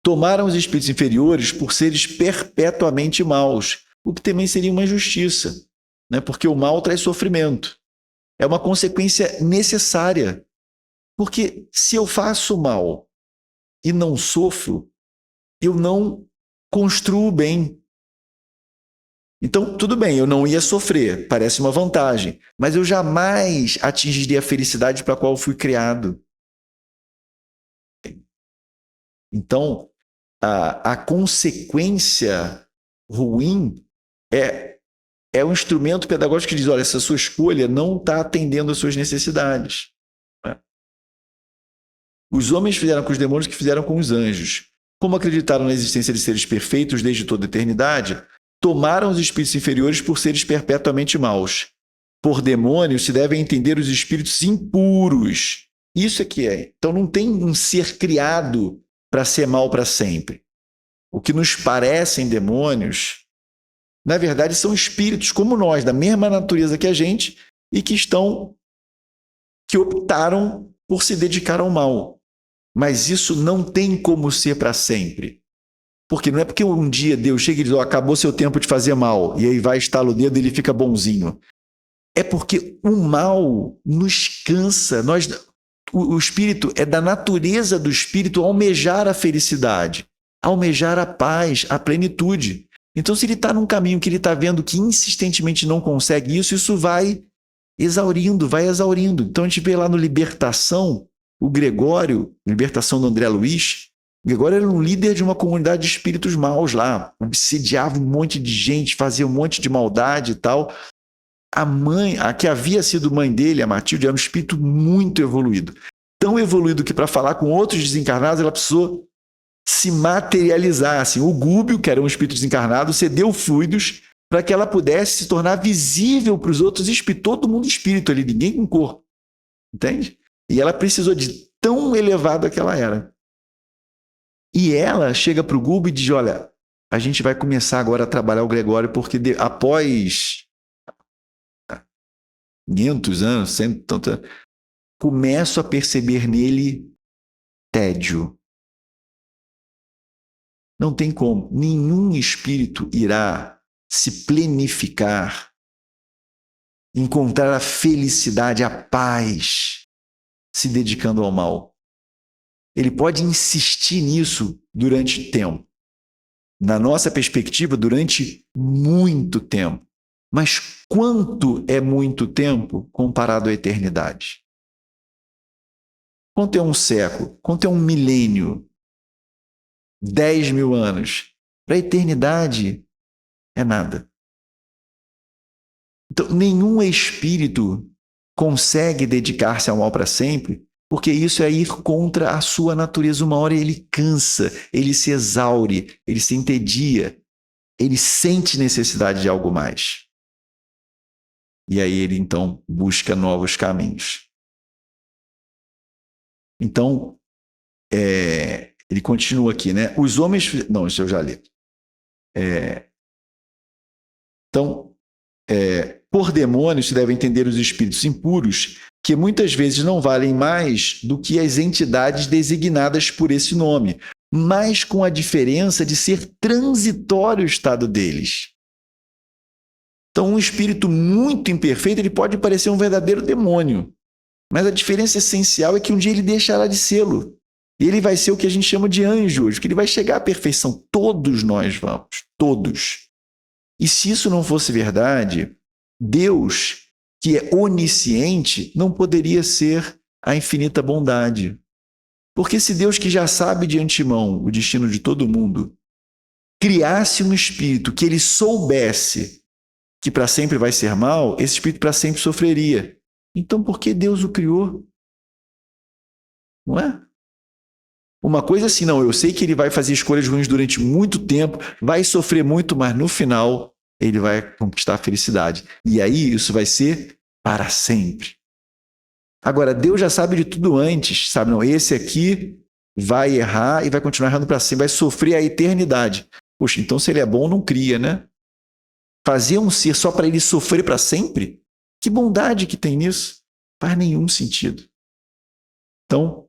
B: Tomaram os espíritos inferiores por seres perpetuamente maus, o que também seria uma injustiça, né? Porque o mal traz sofrimento. É uma consequência necessária. Porque se eu faço mal e não sofro, eu não construo o bem. Então, tudo bem, eu não ia sofrer, parece uma vantagem, mas eu jamais atingiria a felicidade para a qual eu fui criado. Então, a consequência ruim é um instrumento pedagógico que diz, olha, essa sua escolha não está atendendo às suas necessidades. Né? Os homens fizeram com os demônios o que fizeram com os anjos. Como acreditaram na existência de seres perfeitos desde toda a eternidade, tomaram os espíritos inferiores por seres perpetuamente maus. Por demônios se devem entender os espíritos impuros. Isso é que é. Então não tem um ser criado para ser mal para sempre. O que nos parecem demônios, na verdade, são espíritos como nós, da mesma natureza que a gente, e que optaram por se dedicar ao mal. Mas isso não tem como ser para sempre. Porque não é porque um dia Deus chega e diz, acabou seu tempo de fazer mal, e aí vai estalar o dedo e ele fica bonzinho. É porque o mal nos cansa. O espírito, é da natureza do espírito almejar a felicidade, almejar a paz, a plenitude. Então, se ele está num caminho que ele está vendo que insistentemente não consegue isso vai exaurindo, vai exaurindo. Então, a gente vê lá no Libertação, o Gregório, Libertação do André Luiz, o Gregório era um líder de uma comunidade de espíritos maus lá, obsediava um monte de gente, fazia um monte de maldade e tal. A que havia sido mãe dele, a Matilde, era um espírito muito evoluído. Tão evoluído que para falar com outros desencarnados, ela precisou se materializar. Assim, o Gúbio, que era um espírito desencarnado, cedeu fluidos para que ela pudesse se tornar visível para os outros espíritos. Todo mundo espírito ali, ninguém com corpo. Entende? E ela precisou de tão elevada que ela era. E ela chega para o Gúbio e diz, olha, a gente vai começar agora a trabalhar o Gregório, porque após 500 anos, 100, começo a perceber nele tédio. Não tem como. Nenhum espírito irá se plenificar, encontrar a felicidade, a paz, se dedicando ao mal. Ele pode insistir nisso durante tempo. Na nossa perspectiva, durante muito tempo. Mas quanto é muito tempo comparado à eternidade? Quanto é um século? Quanto é um milênio? 10.000 anos. Para a eternidade é nada. Então, nenhum espírito consegue dedicar-se ao mal para sempre, porque isso é ir contra a sua natureza. Uma hora ele cansa, ele se exaure, ele se entedia, ele sente necessidade de algo mais. E aí ele, então, busca novos caminhos. Então, ele continua aqui, né? Os homens... Não, isso eu já li. Então, por demônios se deve entender os espíritos impuros, que muitas vezes não valem mais do que as entidades designadas por esse nome, mas com a diferença de ser transitório o estado deles. Então, um espírito muito imperfeito, ele pode parecer um verdadeiro demônio. Mas a diferença essencial é que um dia ele deixará de sê-lo. E ele vai ser o que a gente chama de anjo hoje, que ele vai chegar à perfeição. Todos nós vamos, todos. E se isso não fosse verdade, Deus, que é onisciente, não poderia ser a infinita bondade. Porque se Deus, que já sabe de antemão o destino de todo mundo, criasse um espírito que ele soubesse que para sempre vai ser mal, esse espírito para sempre sofreria. Então, por que Deus o criou? Não é? Uma coisa assim, não, eu sei que ele vai fazer escolhas ruins durante muito tempo, vai sofrer muito, mas no final ele vai conquistar a felicidade. E aí isso vai ser para sempre. Agora, Deus já sabe de tudo antes, sabe? Não, esse aqui vai errar e vai continuar errando para sempre, vai sofrer a eternidade. Poxa, então se ele é bom, não cria, né? Fazer um ser só para ele sofrer para sempre? Que bondade que tem nisso? Faz nenhum sentido. Então,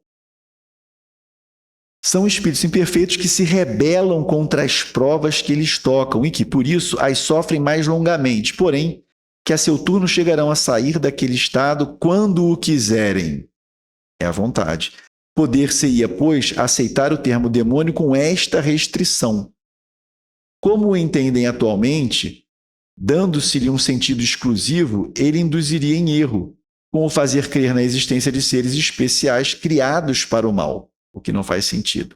B: são espíritos imperfeitos que se rebelam contra as provas que eles tocam e que, por isso, as sofrem mais longamente. Porém, que a seu turno chegarão a sair daquele estado quando o quiserem. É a vontade. Poder-se-ia, pois, aceitar o termo demônio com esta restrição. Como o entendem atualmente, dando-se-lhe um sentido exclusivo, ele induziria em erro, com o fazer crer na existência de seres especiais criados para o mal, o que não faz sentido.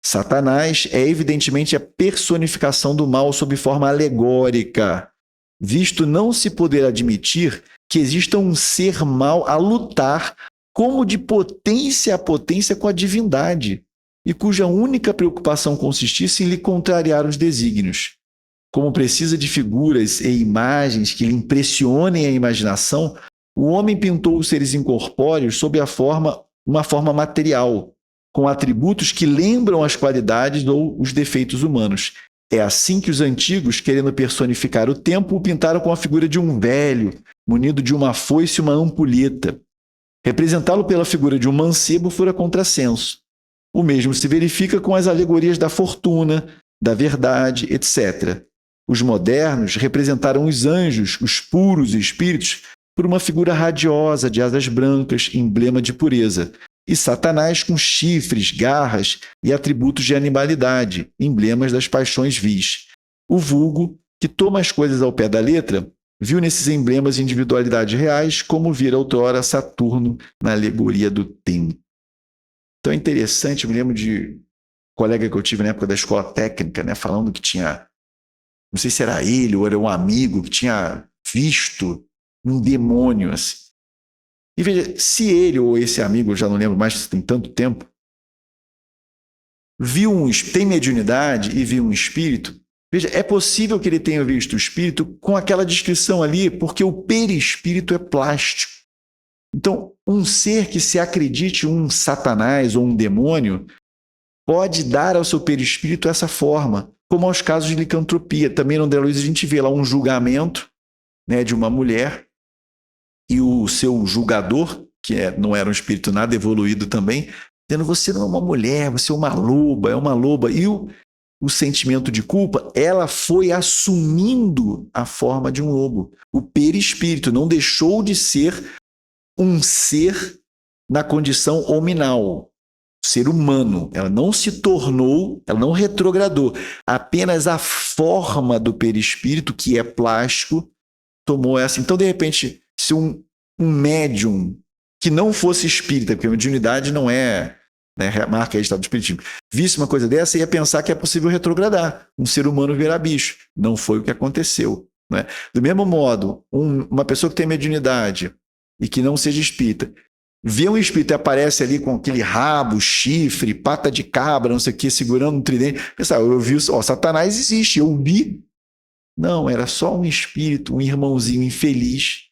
B: Satanás é evidentemente a personificação do mal sob forma alegórica, visto não se poder admitir que exista um ser mau a lutar como de potência a potência com a divindade, e cuja única preocupação consistisse em lhe contrariar os desígnios. Como precisa de figuras e imagens que lhe impressionem a imaginação, o homem pintou os seres incorpóreos sob uma forma material, com atributos que lembram as qualidades ou os defeitos humanos. É assim que os antigos, querendo personificar o tempo, o pintaram com a figura de um velho, munido de uma foice e uma ampulheta. Representá-lo pela figura de um mancebo fora contrassenso. O mesmo se verifica com as alegorias da fortuna, da verdade, etc. Os modernos representaram os anjos, os puros espíritos, por uma figura radiosa de asas brancas, emblema de pureza, e Satanás com chifres, garras e atributos de animalidade, emblemas das paixões vis. O vulgo, que toma as coisas ao pé da letra, viu nesses emblemas individualidades reais, como vira outrora Saturno na alegoria do tempo. Então é interessante, eu me lembro de um colega que eu tive na época da escola técnica, né, falando que tinha, não sei se era ele ou era um amigo, que tinha visto um demônio assim. E veja, se ele ou esse amigo, eu já não lembro mais, tem tanto tempo, tem mediunidade e viu um espírito, veja, é possível que ele tenha visto o espírito com aquela descrição ali, porque o perispírito é plástico. Então, um ser que se acredite um satanás ou um demônio pode dar ao seu perispírito essa forma, como aos casos de licantropia. Também no André Luiz a gente vê lá um julgamento, né, de uma mulher e o seu julgador, que não era um espírito nada evoluído também, dizendo: você não é uma mulher, você é uma loba. E o sentimento de culpa, ela foi assumindo a forma de um lobo. O perispírito não deixou de ser um ser na condição hominal, ser humano. Ela não se tornou, ela não retrogradou. Apenas a forma do perispírito, que é plástico, tomou essa. Então, de repente, se um médium que não fosse espírita, porque a mediunidade não é, né, marca aí estado do espiritismo, visse uma coisa dessa, ia pensar que é possível retrogradar, um ser humano virar bicho. Não foi o que aconteceu. Né? Do mesmo modo, uma pessoa que tem mediunidade e que não seja espírita, vê um espírito e aparece ali com aquele rabo, chifre, pata de cabra, não sei o que, segurando um tridente. Pensar, eu vi, Satanás existe, eu vi. Não, era só um espírito, um irmãozinho infeliz,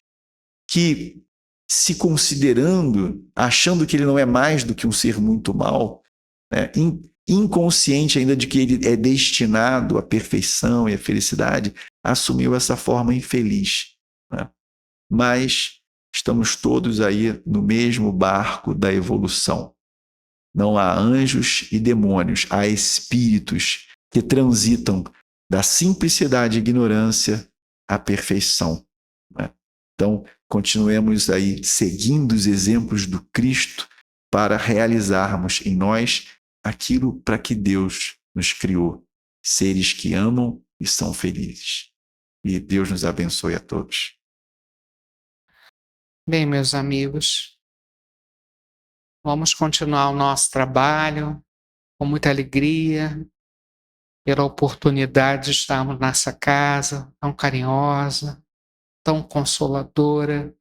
B: que se considerando, achando que ele não é mais do que um ser muito mau, né, inconsciente ainda de que ele é destinado à perfeição e à felicidade, assumiu essa forma infeliz. Né? Mas estamos todos aí no mesmo barco da evolução. Não há anjos e demônios, há espíritos que transitam da simplicidade e ignorância à perfeição. Né? Então, continuemos aí seguindo os exemplos do Cristo para realizarmos em nós aquilo para que Deus nos criou, seres que amam e são felizes. E Deus nos abençoe a todos.
C: Bem, meus amigos, vamos continuar o nosso trabalho com muita alegria, pela oportunidade de estarmos nessa casa tão carinhosa, tão consoladora,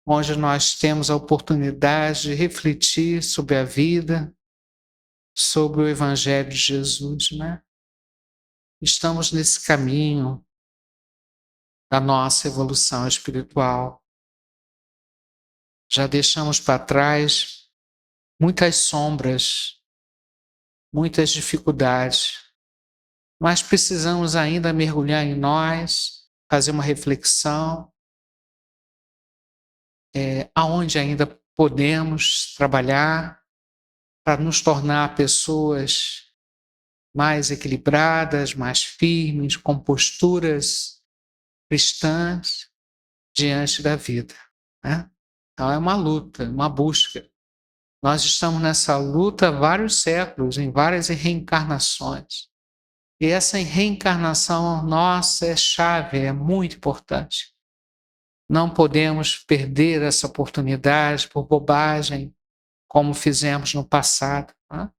C: onde nós temos a oportunidade de refletir sobre a vida, sobre o Evangelho de Jesus, né? Estamos nesse caminho da nossa evolução espiritual. Já deixamos para trás muitas sombras, muitas dificuldades, mas precisamos ainda mergulhar em nós, fazer uma reflexão, aonde ainda podemos trabalhar para nos tornar pessoas mais equilibradas, mais firmes, com posturas cristãs diante da vida, né? Então é uma luta, uma busca. Nós estamos nessa luta há vários séculos, em várias reencarnações. E essa reencarnação nossa é chave, é muito importante. Não podemos perder essa oportunidade por bobagem, como fizemos no passado, né?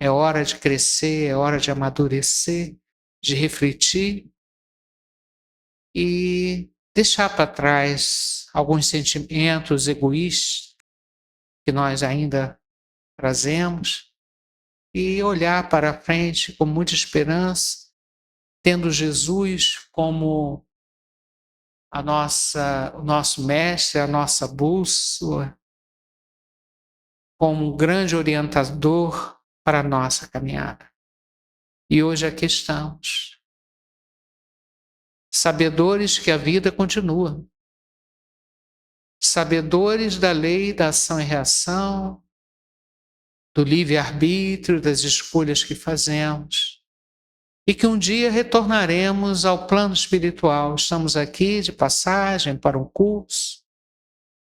C: É hora de crescer, é hora de amadurecer, de refletir e deixar para trás alguns sentimentos egoístas que nós ainda trazemos e olhar para frente com muita esperança, tendo Jesus como o nosso mestre, a nossa bússola, como um grande orientador para a nossa caminhada. E hoje aqui estamos, sabedores que a vida continua, sabedores da lei da ação e reação, do livre-arbítrio, das escolhas que fazemos, e que um dia retornaremos ao plano espiritual. Estamos aqui de passagem para um curso,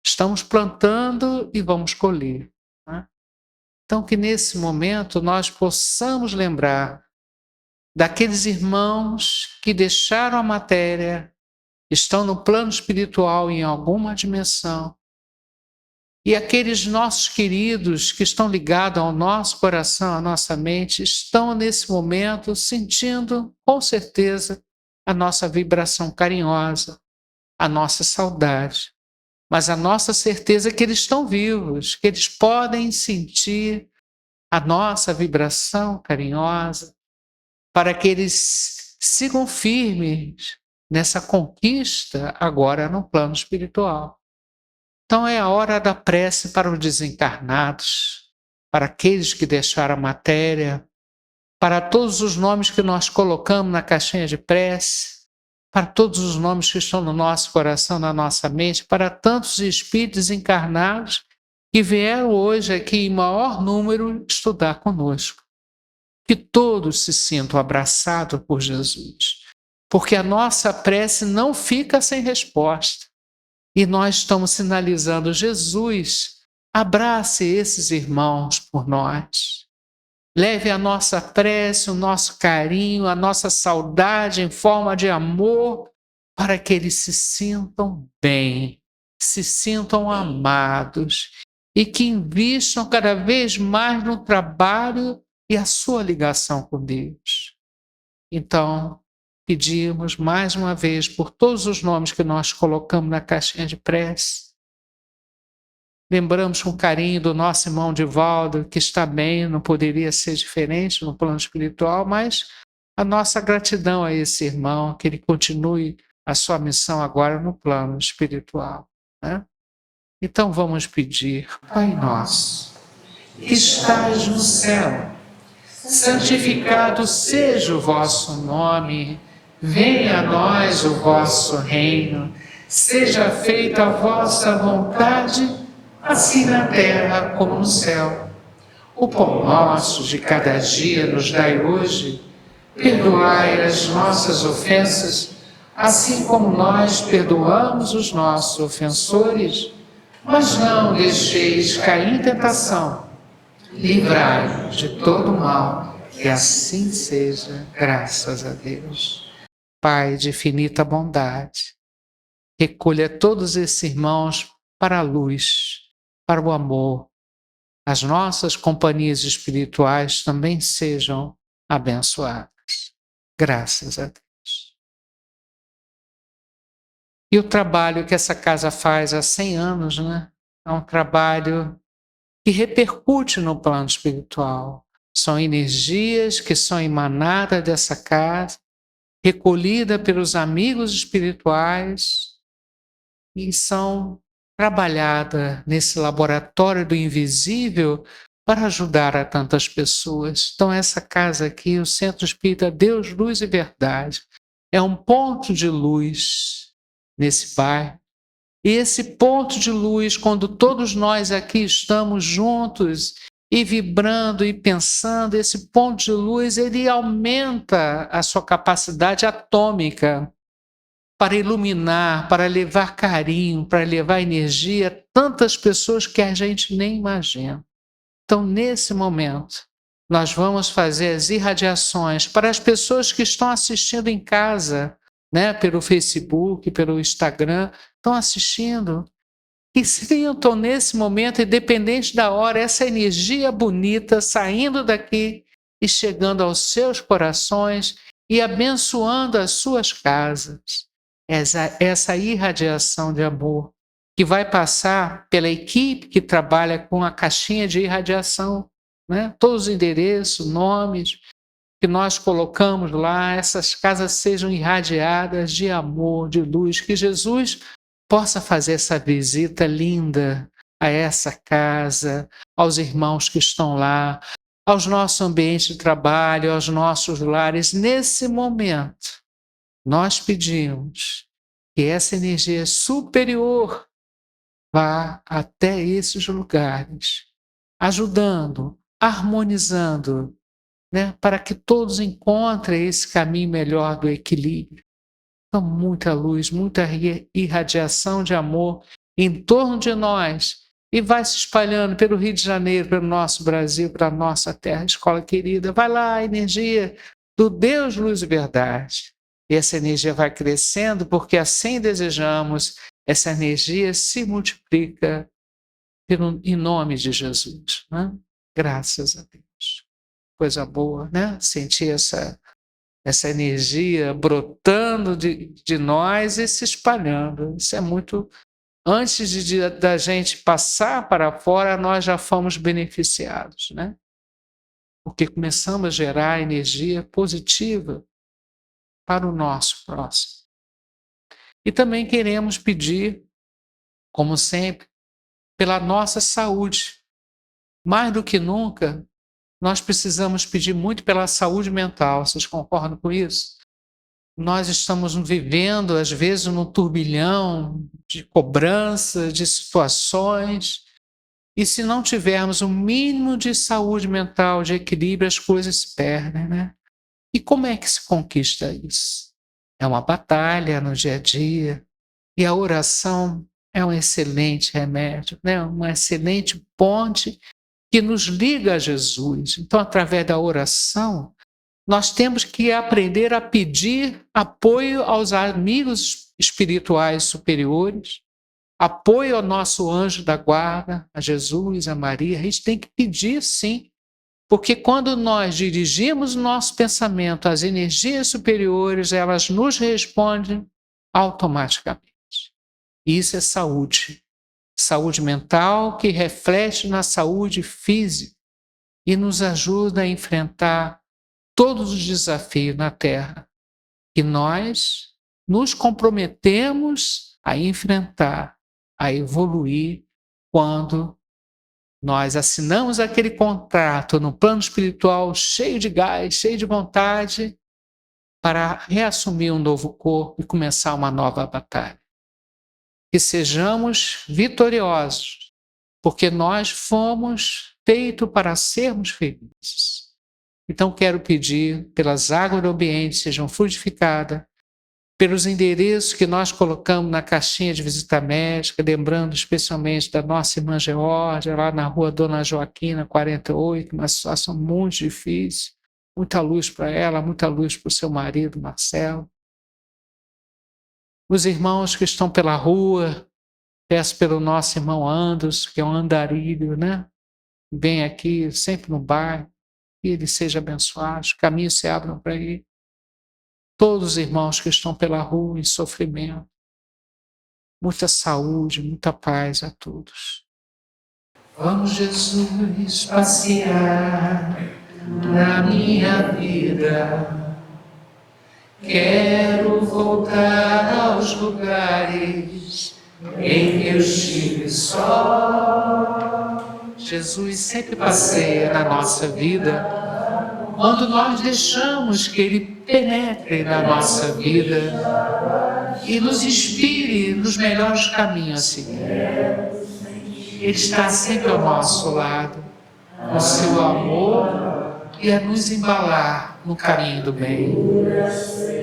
C: estamos plantando e vamos colher, né? Então, que nesse momento nós possamos lembrar daqueles irmãos que deixaram a matéria, estão no plano espiritual em alguma dimensão, e aqueles nossos queridos que estão ligados ao nosso coração, à nossa mente, estão nesse momento sentindo, com certeza, a nossa vibração carinhosa, a nossa saudade. Mas a nossa certeza é que eles estão vivos, que eles podem sentir a nossa vibração carinhosa, para que eles sigam firmes nessa conquista agora no plano espiritual. Então é a hora da prece para os desencarnados, para aqueles que deixaram a matéria, para todos os nomes que nós colocamos na caixinha de prece, para todos os nomes que estão no nosso coração, na nossa mente, para tantos espíritos encarnados que vieram hoje aqui em maior número estudar conosco. Que todos se sintam abraçados por Jesus, porque a nossa prece não fica sem resposta. E nós estamos sinalizando: Jesus, abrace esses irmãos por nós. Leve a nossa prece, o nosso carinho, a nossa saudade em forma de amor, para que eles se sintam bem, se sintam amados e que invistam cada vez mais no trabalho e a sua ligação com Deus. Então, pedimos mais uma vez por todos os nomes que nós colocamos na caixinha de prece. Lembramos com carinho do nosso irmão Divaldo, que está bem, não poderia ser diferente no plano espiritual, mas a nossa gratidão a esse irmão, que ele continue a sua missão agora no plano espiritual, né? Então vamos pedir: Pai nosso, que estás no céu, santificado seja o vosso nome, venha a nós o vosso reino, seja feita a vossa vontade, assim na terra como no céu. O pão nosso de cada dia nos dai hoje, perdoai as nossas ofensas, assim como nós perdoamos os nossos ofensores, mas não deixeis cair em tentação, livrai-nos de todo mal, que assim seja, graças a Deus. Pai de infinita bondade, recolha todos esses irmãos para a luz, para o amor. As nossas companhias espirituais também sejam abençoadas. Graças a Deus. E o trabalho que essa casa faz há 100 anos, né? É um trabalho que repercute no plano espiritual. São energias que são emanadas dessa casa, recolhidas pelos amigos espirituais e são trabalhadas nesse laboratório do invisível para ajudar a tantas pessoas. Então, essa casa aqui, o Centro Espírita Deus, Luz e Verdade, é um ponto de luz nesse bairro. E esse ponto de luz, quando todos nós aqui estamos juntos e vibrando e pensando, esse ponto de luz, ele aumenta a sua capacidade atômica para iluminar, para levar carinho, para levar energia a tantas pessoas que a gente nem imagina. Então, nesse momento, nós vamos fazer as irradiações para as pessoas que estão assistindo em casa, né, pelo Facebook, pelo Instagram, estão assistindo. E sintam nesse momento, independente da hora, essa energia bonita saindo daqui e chegando aos seus corações e abençoando as suas casas. Essa irradiação de amor que vai passar pela equipe que trabalha com a caixinha de irradiação, né? Todos os endereços, nomes que nós colocamos lá, essas casas sejam irradiadas de amor, de luz, que Jesus possa fazer essa visita linda a essa casa, aos irmãos que estão lá, aos nossos ambientes de trabalho, aos nossos lares. Nesse momento, nós pedimos que essa energia superior vá até esses lugares, ajudando, harmonizando, né, para que todos encontrem esse caminho melhor do equilíbrio. Então, muita luz, muita irradiação de amor em torno de nós e vai se espalhando pelo Rio de Janeiro, pelo nosso Brasil, para a nossa terra, escola querida. Vai lá a energia do Deus, Luz e Verdade. E essa energia vai crescendo porque assim desejamos, essa energia se multiplica em nome de Jesus, né? Graças a Deus. Coisa boa, né? Sentir essa energia brotando de nós e se espalhando. Isso é muito... Antes da gente passar para fora, nós já fomos beneficiados, né? Porque começamos a gerar energia positiva para o nosso próximo. E também queremos pedir, como sempre, pela nossa saúde. Mais do que nunca, nós precisamos pedir muito pela saúde mental. Vocês concordam com isso? Nós estamos vivendo, às vezes, num turbilhão de cobrança, de situações, e se não tivermos um mínimo de saúde mental, de equilíbrio, as coisas se perdem, né? E como é que se conquista isso? É uma batalha no dia a dia, e a oração é um excelente remédio, né? Uma excelente ponte que nos liga a Jesus. Então, através da oração, nós temos que aprender a pedir apoio aos amigos espirituais superiores, apoio ao nosso anjo da guarda, a Jesus, a Maria. A gente tem que pedir, sim, porque quando nós dirigimos o nosso pensamento às energias superiores, elas nos respondem automaticamente. Isso é saúde. Saúde mental que reflete na saúde física e nos ajuda a enfrentar todos os desafios na Terra que nós nos comprometemos a enfrentar, a evoluir quando nós assinamos aquele contrato no plano espiritual cheio de gás, cheio de vontade para reassumir um novo corpo e começar uma nova batalha. Que sejamos vitoriosos, porque nós fomos feitos para sermos felizes. Então, quero pedir pelas águas do ambiente sejam frutificadas, pelos endereços que nós colocamos na caixinha de visita médica, lembrando especialmente da nossa irmã Geórgia, lá na rua Dona Joaquina, 48, uma situação muito difícil, muita luz para ela, muita luz para o seu marido, Marcelo. Os irmãos que estão pela rua, peço pelo nosso irmão Andros, que é um andarilho, né? Vem aqui sempre no bairro, que ele seja abençoado, os caminhos se abram para ele. Todos os irmãos que estão pela rua em sofrimento, muita saúde, muita paz a todos. Vamos, Jesus, passear na minha vida. Quero voltar aos lugares em que eu estive só. Jesus sempre passeia na nossa vida, quando nós deixamos que Ele penetre na nossa vida e nos inspire nos melhores caminhos a seguir. Ele está sempre ao nosso lado, com seu amor e a nos embalar no caminho do bem.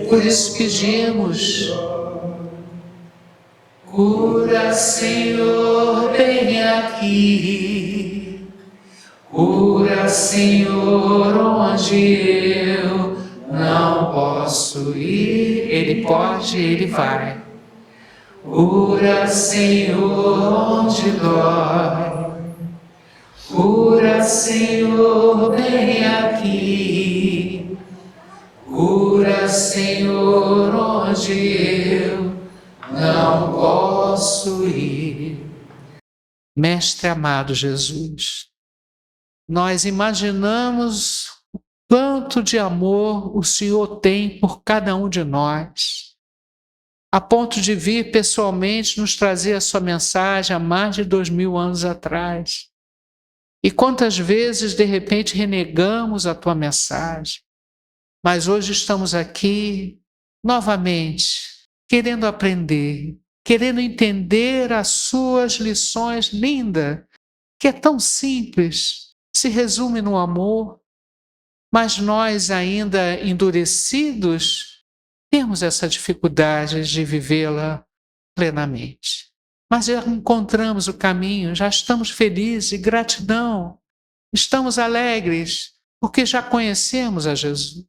C: Por isso pedimos: cura, Senhor, vem aqui. Cura, Senhor, onde eu não posso ir. Ele pode, Ele vai. Cura, Senhor, onde dói. Cura, Senhor, vem aqui. Cura, Senhor, onde eu não posso ir. Mestre amado Jesus, nós imaginamos o quanto de amor o Senhor tem por cada um de nós, a ponto de vir pessoalmente nos trazer a sua mensagem há mais de 2000 anos atrás. E quantas vezes, de repente, renegamos a tua mensagem, mas hoje estamos aqui novamente, querendo aprender, querendo entender as suas lições lindas, que é tão simples, se resume no amor, mas nós ainda endurecidos temos essa dificuldade de vivê-la plenamente. Mas já encontramos o caminho, já estamos felizes, gratidão, estamos alegres, porque já conhecemos a Jesus,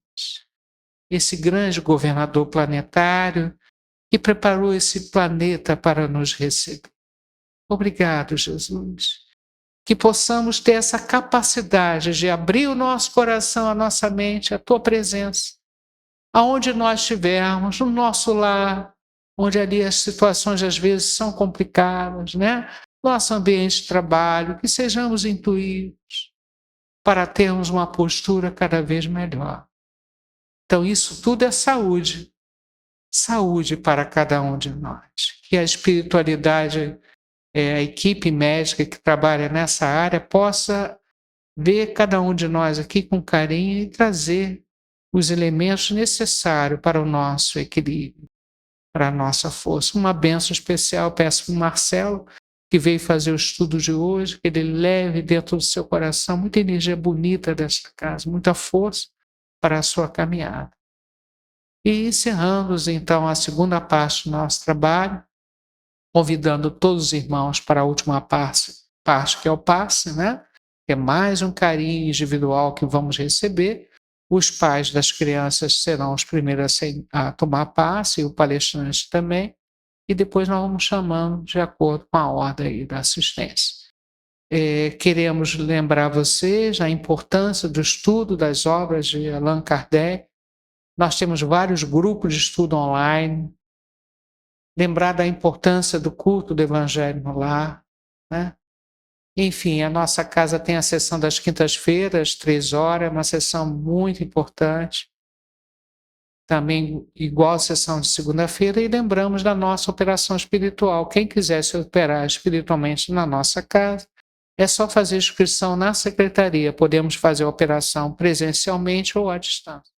C: esse grande governador planetário que preparou esse planeta para nos receber. Obrigado, Jesus. Que possamos ter essa capacidade de abrir o nosso coração, a nossa mente, a tua presença, aonde nós estivermos, no nosso lar, onde ali as situações às vezes são complicadas, né? Nosso ambiente de trabalho, que sejamos intuídos para termos uma postura cada vez melhor. Então isso tudo é saúde, saúde para cada um de nós. Que a espiritualidade, a equipe médica que trabalha nessa área possa ver cada um de nós aqui com carinho e trazer os elementos necessários para o nosso equilíbrio, para a nossa força. Uma bênção especial peço para o Marcelo, que veio fazer o estudo de hoje, que ele leve dentro do seu coração muita energia bonita desta casa, muita força para a sua caminhada. E encerramos então a segunda parte do nosso trabalho, convidando todos os irmãos para a última parte que é o passe, né? Que é mais um carinho individual que vamos receber. Os pais das crianças serão os primeiros a tomar passe, e o palestrante também, e depois nós vamos chamando de acordo com a ordem da assistência. Queremos lembrar vocês a importância do estudo das obras de Allan Kardec. Nós temos vários grupos de estudo online. Lembrar da importância do culto do Evangelho no lar, né? Enfim, a nossa casa tem a sessão das quintas-feiras, 3h, uma sessão muito importante. Também igual a sessão de segunda-feira, e lembramos da nossa operação espiritual. Quem quiser se operar espiritualmente na nossa casa, é só fazer inscrição na secretaria. Podemos fazer a operação presencialmente ou à distância.